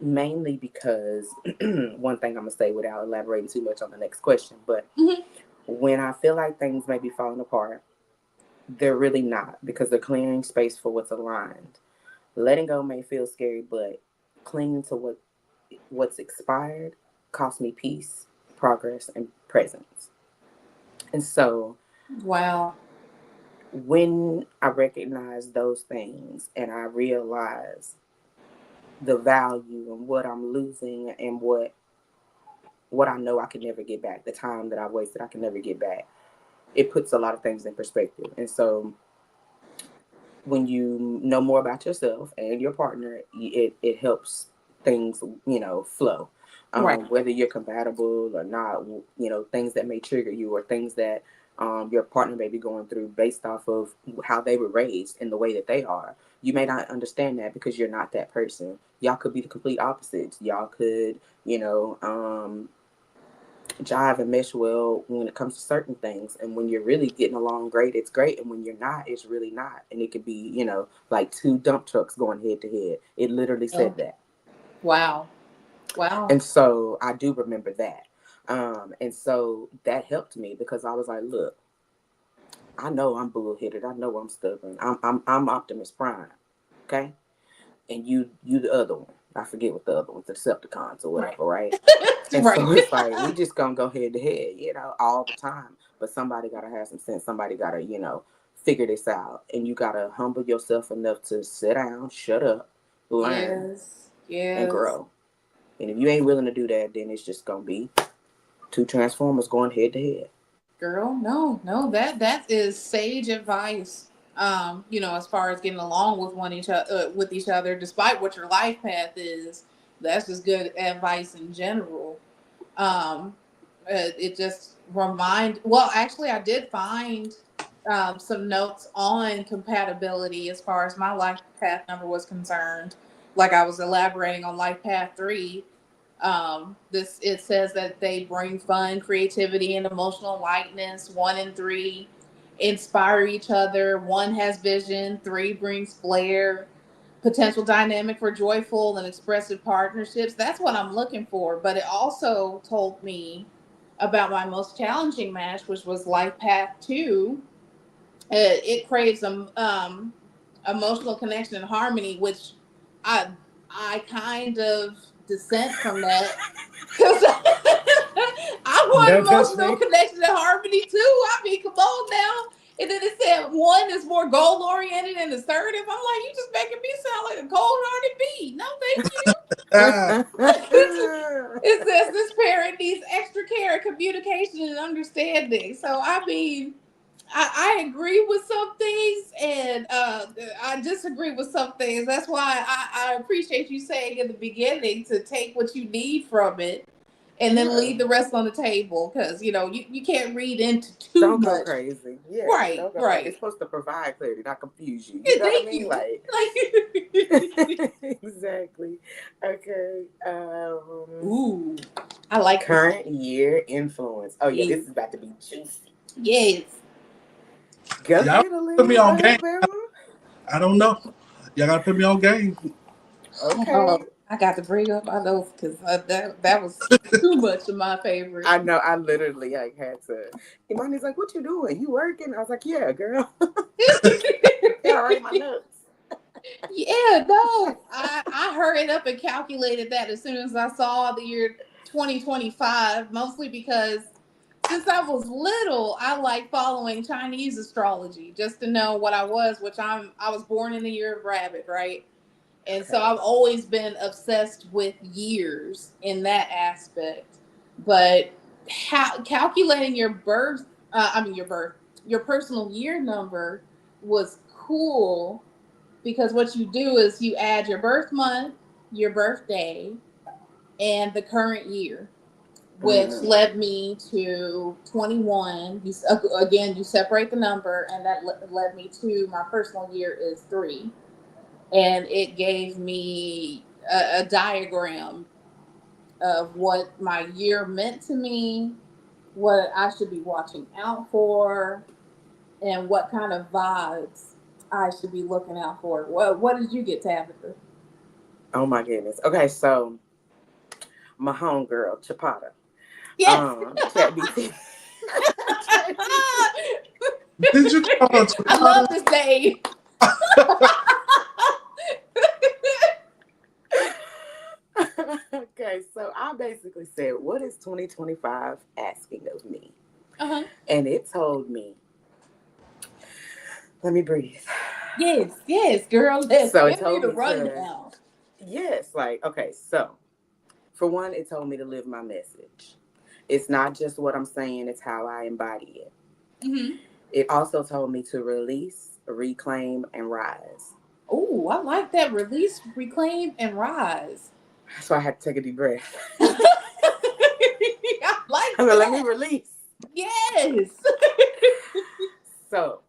Mainly because one thing I'm gonna say without elaborating too much on the next question, but Hmm. when I feel like things may be falling apart, they're really not because they're clearing space for what's aligned. Letting go may feel scary, but clinging to what's expired cost me peace, progress, and presence. And so, Wow. when I recognize those things and I realize the value and what I'm losing and what I know I can never get back, the time that I wasted I can never get back, it puts a lot of things in perspective. And so, when you know more about yourself and your partner, it helps things, flow. Right. Whether you're compatible or not, things that may trigger you or things that your partner may be going through based off of how they were raised and the way that they are. You may not understand that because you're not that person. Y'all could be the complete opposites. Y'all could, jive and mesh well when it comes to certain things. And when you're really getting along great, it's great. And when you're not, it's really not. And it could be, like two dump trucks going head to head. It literally said that. Wow. Wow. And so I do remember that. And so that helped me because I was like, look, I know I'm bullheaded. I know I'm stubborn. I'm Optimus Prime. Okay. And you the other one. I forget what the other one's, the Decepticons or whatever, right? And Right. so it's like, we just gonna go head to head, all the time. But somebody gotta have some sense. Somebody gotta, figure this out. And you gotta humble yourself enough to sit down, shut up, learn, and grow. And if you ain't willing to do that, then it's just gonna be two Transformers going head to head. Girl, no, that is sage advice. As far as getting along with each other, despite what your life path is, that's just good advice in general. It just well, actually, I did find some notes on compatibility as far as my life path number was concerned. Like I was elaborating on life path 3. It says that they bring fun, creativity, and emotional lightness. 1 and 3 inspire each other. 1 has vision. 3 brings flair. Potential dynamic for joyful and expressive partnerships. That's what I'm looking for. But it also told me about my most challenging match, which was life path 2. It craves emotional connection and harmony, which I kind of dissent from that because I want emotional connection and harmony too. I mean, come on now. And then it said 1 is more goal oriented and assertive. I'm like, you just making me sound like a cold hearted bee. No, thank you. It says this parent needs extra care, communication, and understanding. So I mean, I agree with some things and I disagree with some things. That's why I appreciate you saying in the beginning to take what you need from it and then leave the rest on the table because, you can't read into too Don't much. Go crazy. Yeah, right. It's supposed to provide clarity, not confuse you. You know what I mean? Like exactly. Okay. Ooh, I like current year influence. Oh, yeah, this is about to be juicy. Yes. Go Y'all ahead, put me on game. Bama. I don't know. Y'all gotta put me on game. Okay. I got to bring up my notes because that was too much of my favorite. I know. I literally had to. Imani's like, "What you doing? You working?" I was like, "Yeah, girl." Yeah, write my notes. Yeah, no. I hurried up and calculated that as soon as I saw the year 2025, mostly because since I was little, I like following Chinese astrology just to know what I was, which I was born in the year of rabbit, right? And so I've always been obsessed with years in that aspect. But calculating your your personal year number was cool because what you do is you add your birth month, your birthday, and the current year, which led me to 21. You separate the number, and that led me to my personal year is 3. And it gave me a diagram of what my year meant to me, what I should be watching out for, and what kind of vibes I should be looking out for. What did you get, Tabitha? Oh my goodness. Okay, so my homegirl, Chapata. Yes. ChatGPT. Did you call her Chapata? I love this name. Okay, so I basically said, what is 2025 asking of me? Uh-huh. And it told me, let me breathe. Yes, girl. Let's So it give me told the me to, rundown. yes, like, okay, so for one, it told me to live my message. It's not just what I'm saying, it's how I embody it. Mm-hmm. It also told me to release, reclaim, and rise. Oh, I like that. Release, reclaim, and rise. So I had to take a deep breath. I like So let me that. release. Yes. So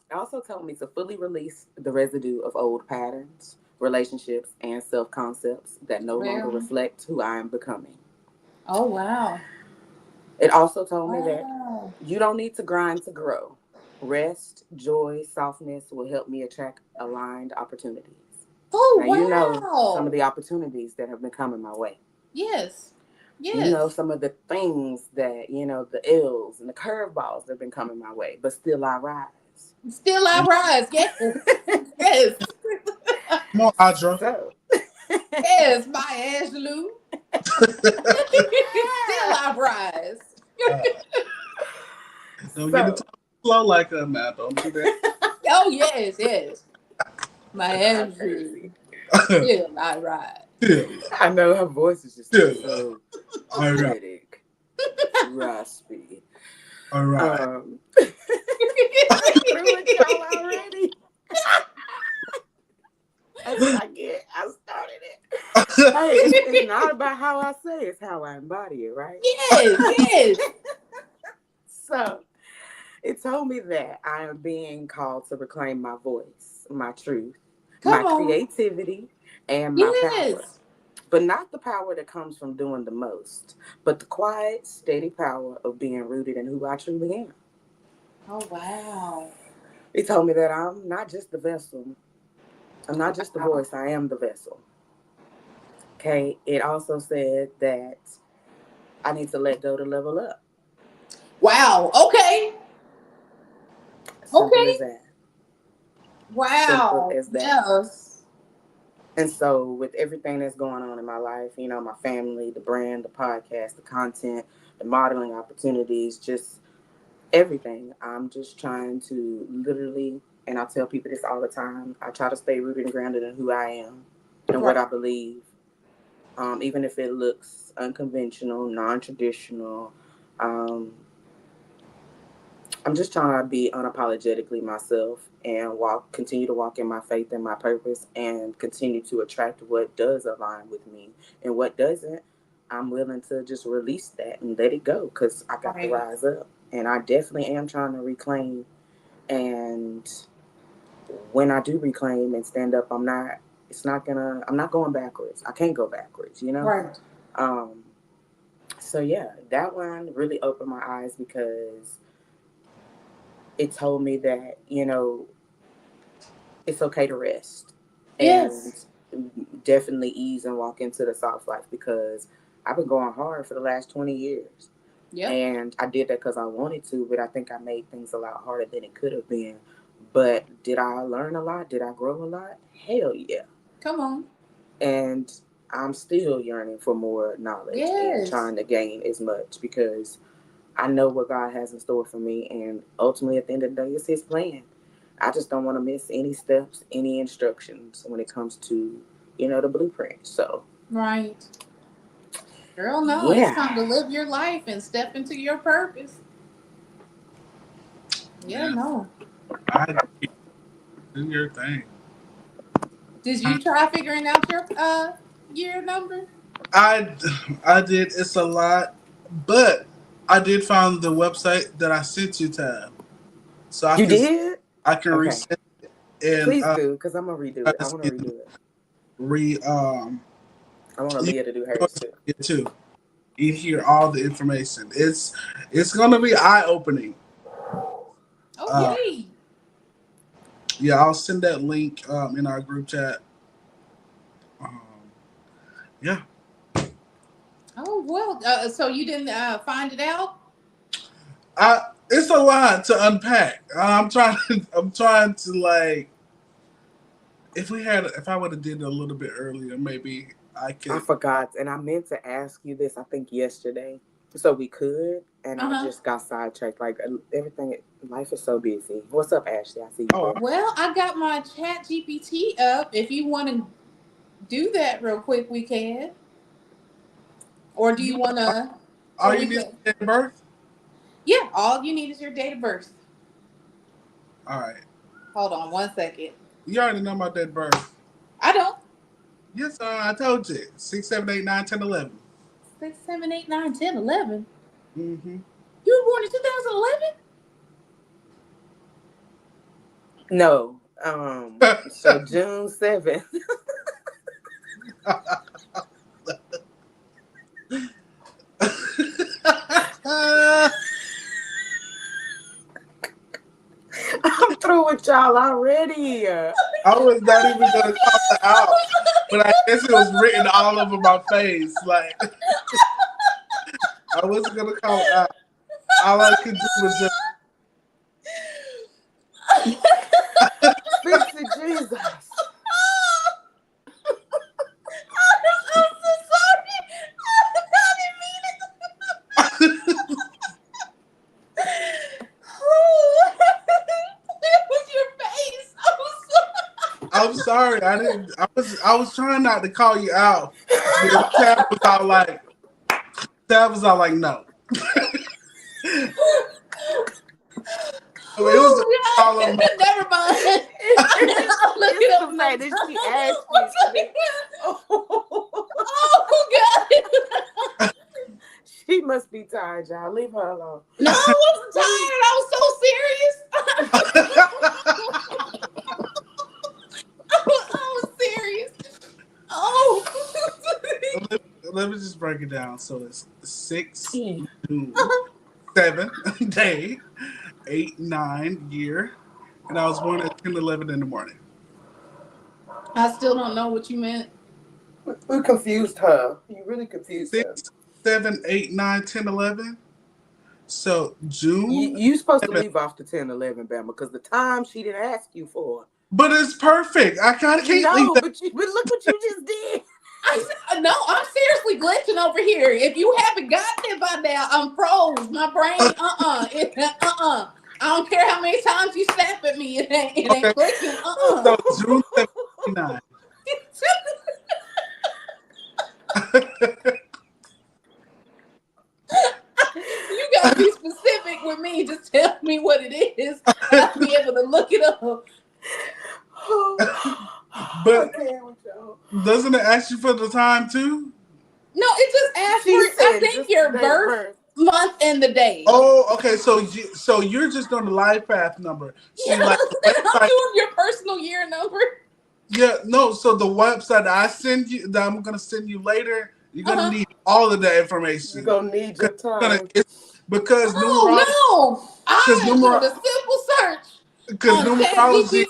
it also told me to fully release the residue of old patterns, relationships, and self concepts that no longer Well, reflect who I am becoming. oh, wow. It also told me that Wow. you don't need to grind to grow. Rest, joy, softness will help me attract aligned opportunities. Oh, Now, you know some of wow. the opportunities that have been coming my way. Yes. You know Yes. some of the things that, the ills and the curveballs that have been coming my way, but still I rise. Still I rise. Yes. Yes. Come on, Audra. So, Yes, my Angelou. Still I rise. Uh, don't get it so slow like that now. Don't do that. Oh, yes, yes. My I'm Andrew. crazy. Still I rise. Still, I know her voice is just still. so All right. pathetic, raspy. All right. Through with y'all already. That's what I get. I started it. Hey, it's not about how I say it, it's how I embody it, right? Yes, yes. So it told me that I am being called to reclaim my voice, my truth, my Come on. creativity, and my power. Yes. But not the power that comes from doing the most, but the quiet, steady power of being rooted in who I truly am. Oh, wow. He told me that I'm not just the vessel. I'm not just the Wow. voice, I am the vessel. Okay. It also said that I need to let go to level up. Wow. Okay. Simple as Okay. that. Simple Wow. as that. Yes. And so, with everything that's going on in my life, my family, the brand, the podcast, the content, the modeling opportunities, just everything, I'm just trying to literally, and I tell people this all the time, I try to stay rooted and grounded in who I am and Right. what I believe, even if it looks unconventional, non traditional. Um, I'm just trying to be unapologetically myself and continue to walk in my faith and my purpose and continue to attract what does align with me, and what doesn't, I'm willing to just release that and let it go because I got to Right. rise up. And I definitely am trying to reclaim. And when I do reclaim and stand up, I'm not going backwards. I can't go backwards. Right. Um, so yeah, that one really opened my eyes because it told me that, it's okay to rest and Yes. definitely ease and walk into the soft life because I've been going hard for the last 20 years. Yep. And I did that because I wanted to, but I think I made things a lot harder than it could have been. But did I learn a lot? Did I grow a lot? Hell yeah. Come on. And I'm still yearning for more knowledge and Yes. trying to gain as much because I know what God has in store for me. And ultimately, at the end of the day, it's His plan. I just don't want to miss any steps, any instructions when it comes to, the blueprint. So, Right. Girl, no, it's yeah. time to live your life and step into your purpose. Yeah, Yeah, no. I agree. Do your thing. Did you try figuring out your year number? I I did. It's a lot, but I did find the website that I sent you to, so You did? I can Okay. reset it and Please do, because I'm going to redo try it. to I see want to redo it. re I want you Aaliyah to do can hers too. it too. You hear all the information. It's gonna be eye opening. Uh, Okay. yeah, I'll send that link in our group chat. Um, yeah, Oh well. So you didn't find it out? it's a lot to unpack. I'm trying to like if I would have did it a little bit earlier, maybe I I forgot, and I meant to ask you this, I think yesterday, so we could, and I just got sidetracked. Like everything, life is so busy. What's up, Ashley? I see you. Oh, Well, I got my Chat GPT up. If you want to do that real quick, we can. Or do you want to? all you need is date of birth? Yeah, all you need is your date of birth. All right. Hold on 1 second. You already know my date of birth. I don't. Yes, I told you. 6, 7, 8, 9, 10, 11. 6, 7, 8, 9, 10, 11. Mm-hmm. You were born in 2011? No. So June 7th. I'm through with y'all already. I was not even gonna call it out, but I guess it was written all over my face. Like I wasn't gonna call it out. All I could do was just Fix it, Jesus. I'm so sorry. I didn't mean it. It was your face. I'm sorry. I was trying not to call you out. But Tab was all like, no. I mean, it was all over my Never mind. I'll look it up. That she asked me. Oh God. She must be tired, y'all. Leave her alone. No, I wasn't tired. I was so serious. I was serious. Oh. let me just break it down. So it's 6, 7 day, 8, 9 year, and I was born at 10, 11 in the morning. I still don't know what you meant. We confused her. You really confused 6, her. 7, 8, 9, 10, 11. So June. You supposed to leave off the 10, 11, Bama, because the time she didn't ask you for. But it's perfect. I can't leave that. But look what you just did. No, I'm seriously glitching over here. If you haven't gotten it by now, I'm froze. My brain, I don't care how many times you snap at me. It ain't clicking. So June 79. You gotta be specific with me. Just tell me what it is. I'll be able to look it up. But doesn't it ask you for the time too? No, it just asks for, I think, your birth month and the day. Oh, okay. So you're just on the life path number. See, yeah, like I'm doing your personal year number. Yeah, no. So the website that I'm gonna send you later, you're gonna need all of that information. You're gonna need your time. Because no, I did a simple search. Because numerology,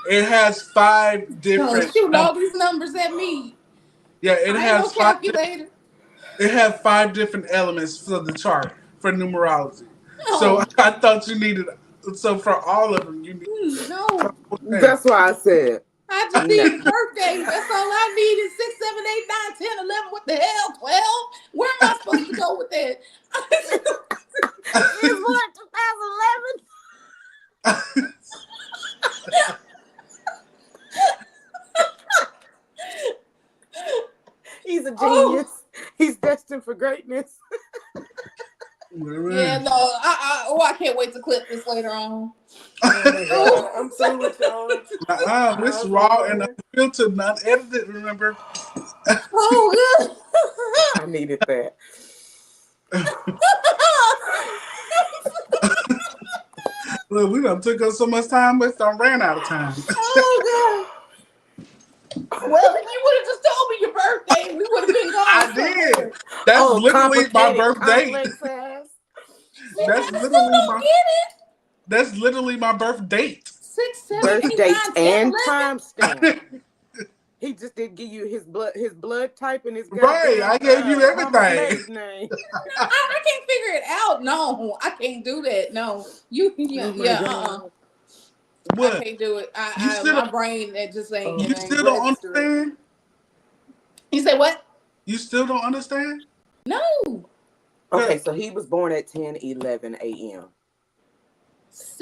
it has 5 different. Shooting all these numbers at me. Yeah, it has no calculator. It has 5 different elements for the chart for numerology. No. So I thought you needed. So for all of them, you need. No, that's why I said. I just need birthdays. That's all I need is 6, 7, 8, 9, 10, 11. What the hell? 12? Where am I supposed to go with that? It's what, 2011? He's a genius. He's destined for greatness. Yeah, no, I can't wait to clip this later on. Oh, I'm so with y'all. This raw and unfiltered, not edited, remember? Oh, good. I needed that. Look, we done took us so much time, we ran out of time. Oh, God. Well, if you would have just told me your birthday, we would have been gone. I did. That's literally my birthday. That's literally my birth date. 6, 7, birth 8, date 9, 10, and 11. timestamp. He just didn't give you his blood type and his right. I gave you everything. I can't figure it out. No, I can't do that. No, you. I What? can't do it. You still My brain it just ain't you it ain't still don't registering. understand? You say what? You still don't understand? No. Okay, so he was born at 10:11 a.m.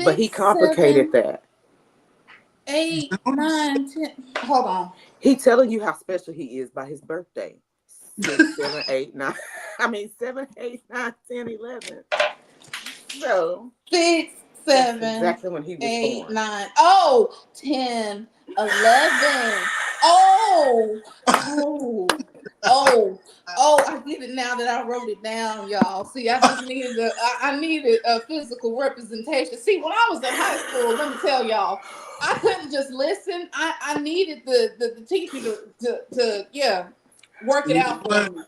But 6, he complicated 7, that. 8, 9, 10. Hold on. He telling you how special he is by his birthday. 6, 7, 8, 9. I mean 7, 8, 9, 10, 11. So 6, that's 7, exactly when he was 8, born. 9. Oh, 10, 11. Oh, I get it now that I wrote it down, y'all. See, I just needed I needed a physical representation. See, when I was in high school, let me tell y'all, I couldn't just listen. I needed the teacher to work it You know out for what? me.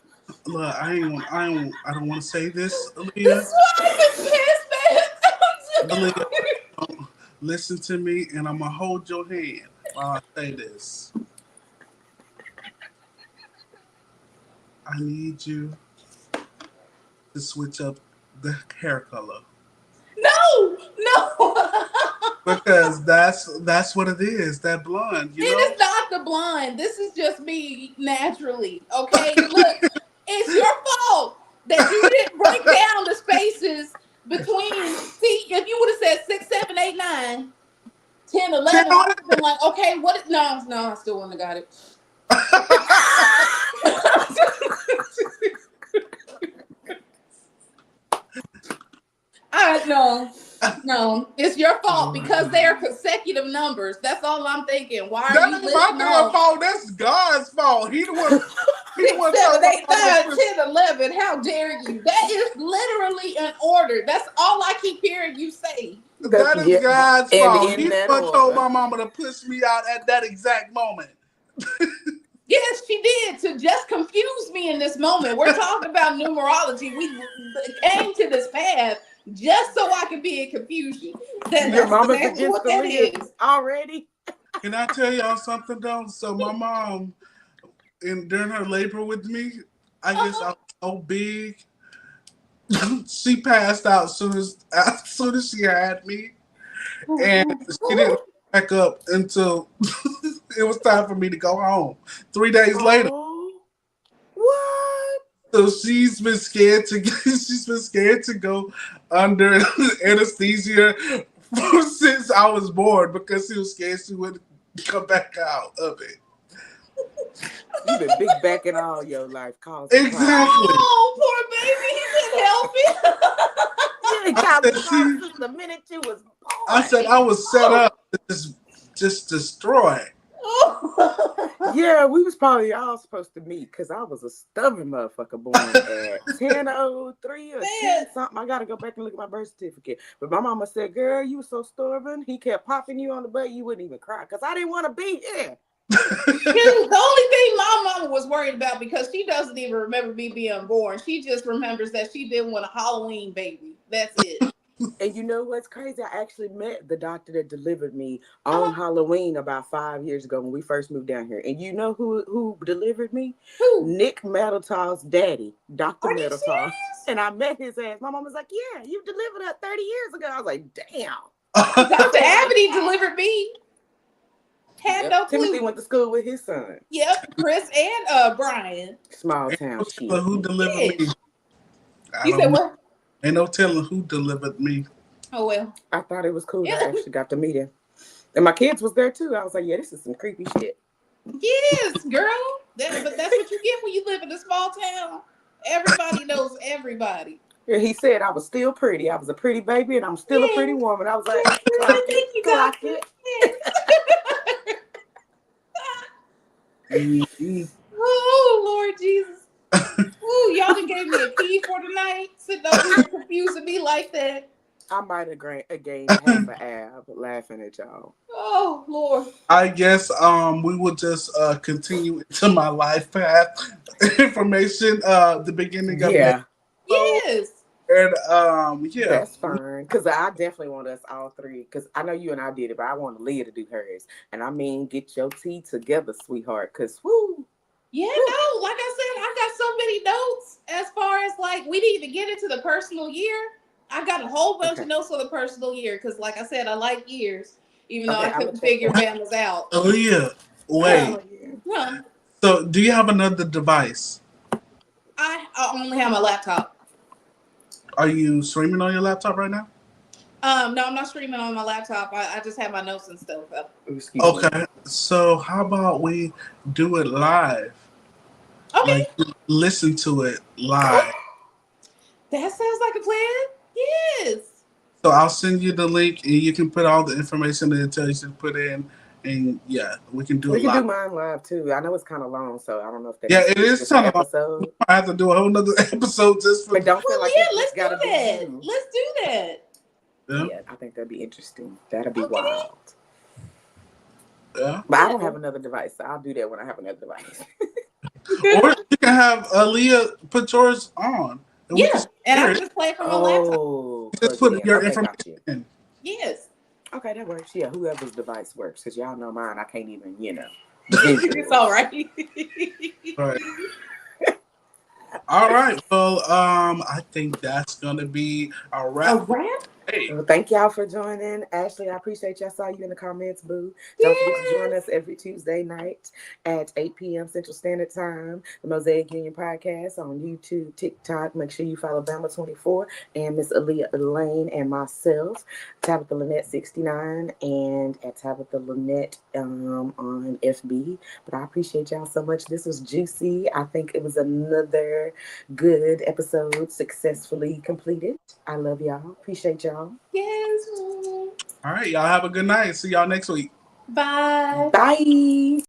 Look, I don't want to say this, This Aaliyah. is why I've been pissed, man. Aaliyah, don't listen to me, and I'm gonna hold your hand while I say this. I need you to switch up the hair color No. because that's what it is. That blonde, It you know. is not the blind. This is just me naturally. Okay. Look, it's your fault that you didn't break down the spaces between. See, if you would have said 6, 7, 8, 9, 10, 11, I would have been like, okay, what is no, I still wouldn't have got it. No, it's your fault Oh my because they God. are consecutive numbers. That's all I'm thinking. Why are That you ain't my listing damn off fault. That's God's fault. He the 6, one told 7, my 8, mama to 9, push. 10, 11? How dare you? That is literally an order. That's all I keep hearing you say. That is Yeah, God's and fault. in He the that one told order. my mama to push me out at that exact moment. Yes, she did to just confuse me in this moment. We're talking about numerology. We came to this path just so I could be in confusion. Your That's mama's exactly against what that Aaliyah is. already. Can I tell y'all something though? So my mom, during her labor with me, I guess I Uh-huh. was so big. She passed out as soon as she had me, and she didn't back up until it was time for me to go home. 3 days later. Oh, what? So she's been scared to go under anesthesia since I was born because she was scared she would come back out of it. You've been big backing all your life, causing problems. Exactly. Oh, poor baby. He couldn't help it. You done I causing said problems she since the minute you was I born. said I was set Oh. up to just destroy. Yeah, we was probably all supposed to meet because I was a stubborn motherfucker born at 10:03 or Man, 10 something. I gotta go back and look at my birth certificate. But my mama said, girl, you were so stubborn. He kept popping you on the butt, you wouldn't even cry. Because I didn't want to be here. shoot, the only thing my mama was worried about because she doesn't even remember me being born. She just remembers that she didn't want a Halloween baby. That's it. And you know what's crazy? I actually met the doctor that delivered me on Uh-huh. Halloween about 5 years ago when we first moved down here. And you know who delivered me? Who? Nick Metaltal's daddy, Dr. Are you Metaltal. serious? And I met his ass. My mom was like, yeah, you delivered her 30 years ago. I was like, damn. Dr. Abity delivered me. Had Yep. no Timothy clue. went to school with his son. Yep, Chris and Brian. Small Ain't town no shit. telling who delivered Yeah. me. I You don't said know. what? Ain't no telling who delivered me. Oh well. I thought it was cool that I Yeah. actually got to meet him. And my kids was there too. I was like, yeah, this is some creepy shit. Yes, girl. But that's what you get when you live in a small town. Everybody knows everybody. And he said I was still pretty. I was a pretty baby and I'm still a pretty Yes. woman. I was like, Yes, clock it, thank you, clock doctor. it. Yes. Mhm. Oh, Lord Jesus. Ooh, y'all done gave me a key for tonight. Sitting over here confusing me like that. I might have gained half an ab laughing at y'all. Oh, Lord. I guess we will just continue into my life path information. The beginning of next Yeah, episode. Yes. And yeah. that's fine. Because I definitely want us all three. Because I know you and I did it, but I want Leah to do hers. And I mean, get your tea together, sweetheart. Because, whoo, Yeah, no, like I said, I got so many notes as far as like we didn't even get into the personal year. I got a whole bunch okay. of notes for the personal year because, like I said, I like years. even though Okay, I I will couldn't check figure that. Bama's out. Aaliyah, wait. Huh. So, do you have another device? I only have my laptop. Are you streaming on your laptop right now? No, I'm not streaming on my laptop. I just have my notes and stuff up. Excuse me. Okay, so how about we do it live? Okay. Like, listen to it live. That sounds like a plan. Yes. So I'll send you the link, and you can put all the information that it tells you to put in, and yeah, we can do We it can live. do mine live too. I know it's kind of long, so I don't know if that. Yeah, it is kind of long. Episode. I have to do a whole nother episode just for. But don't feel like let's do gotta that. be you. Let's do that. Yeah, I think that'd be interesting. That'd be Okay. wild. Yeah. But I don't have another device, so I'll do that when I have another device. Or you can have Aaliyah put yours on. And we can And I hear can it. just play it from my laptop. Oh, Just put your okay, information got you. in. Yes. Okay, that works. Yeah, whoever's device works, because y'all know mine. I can't even, It's all right. Right. All right. Well, I think that's gonna be a wrap. A wrap? Hey. Well, thank y'all for joining. Ashley, I appreciate you. I saw you in the comments, boo. Don't forget to join us every Tuesday night at 8 p.m. Central Standard Time. The Mosaic Union Podcast on YouTube, TikTok. Make sure you follow Bama24 and Miss Aaliyah Elaine and myself, Tabitha Lynette 69, and at Tabitha Lynette on FB. But I appreciate y'all so much. This was juicy. I think it was another good episode successfully completed. I love y'all. Appreciate y'all. Yes. All right. Y'all have a good night. See y'all next week. Bye. Bye.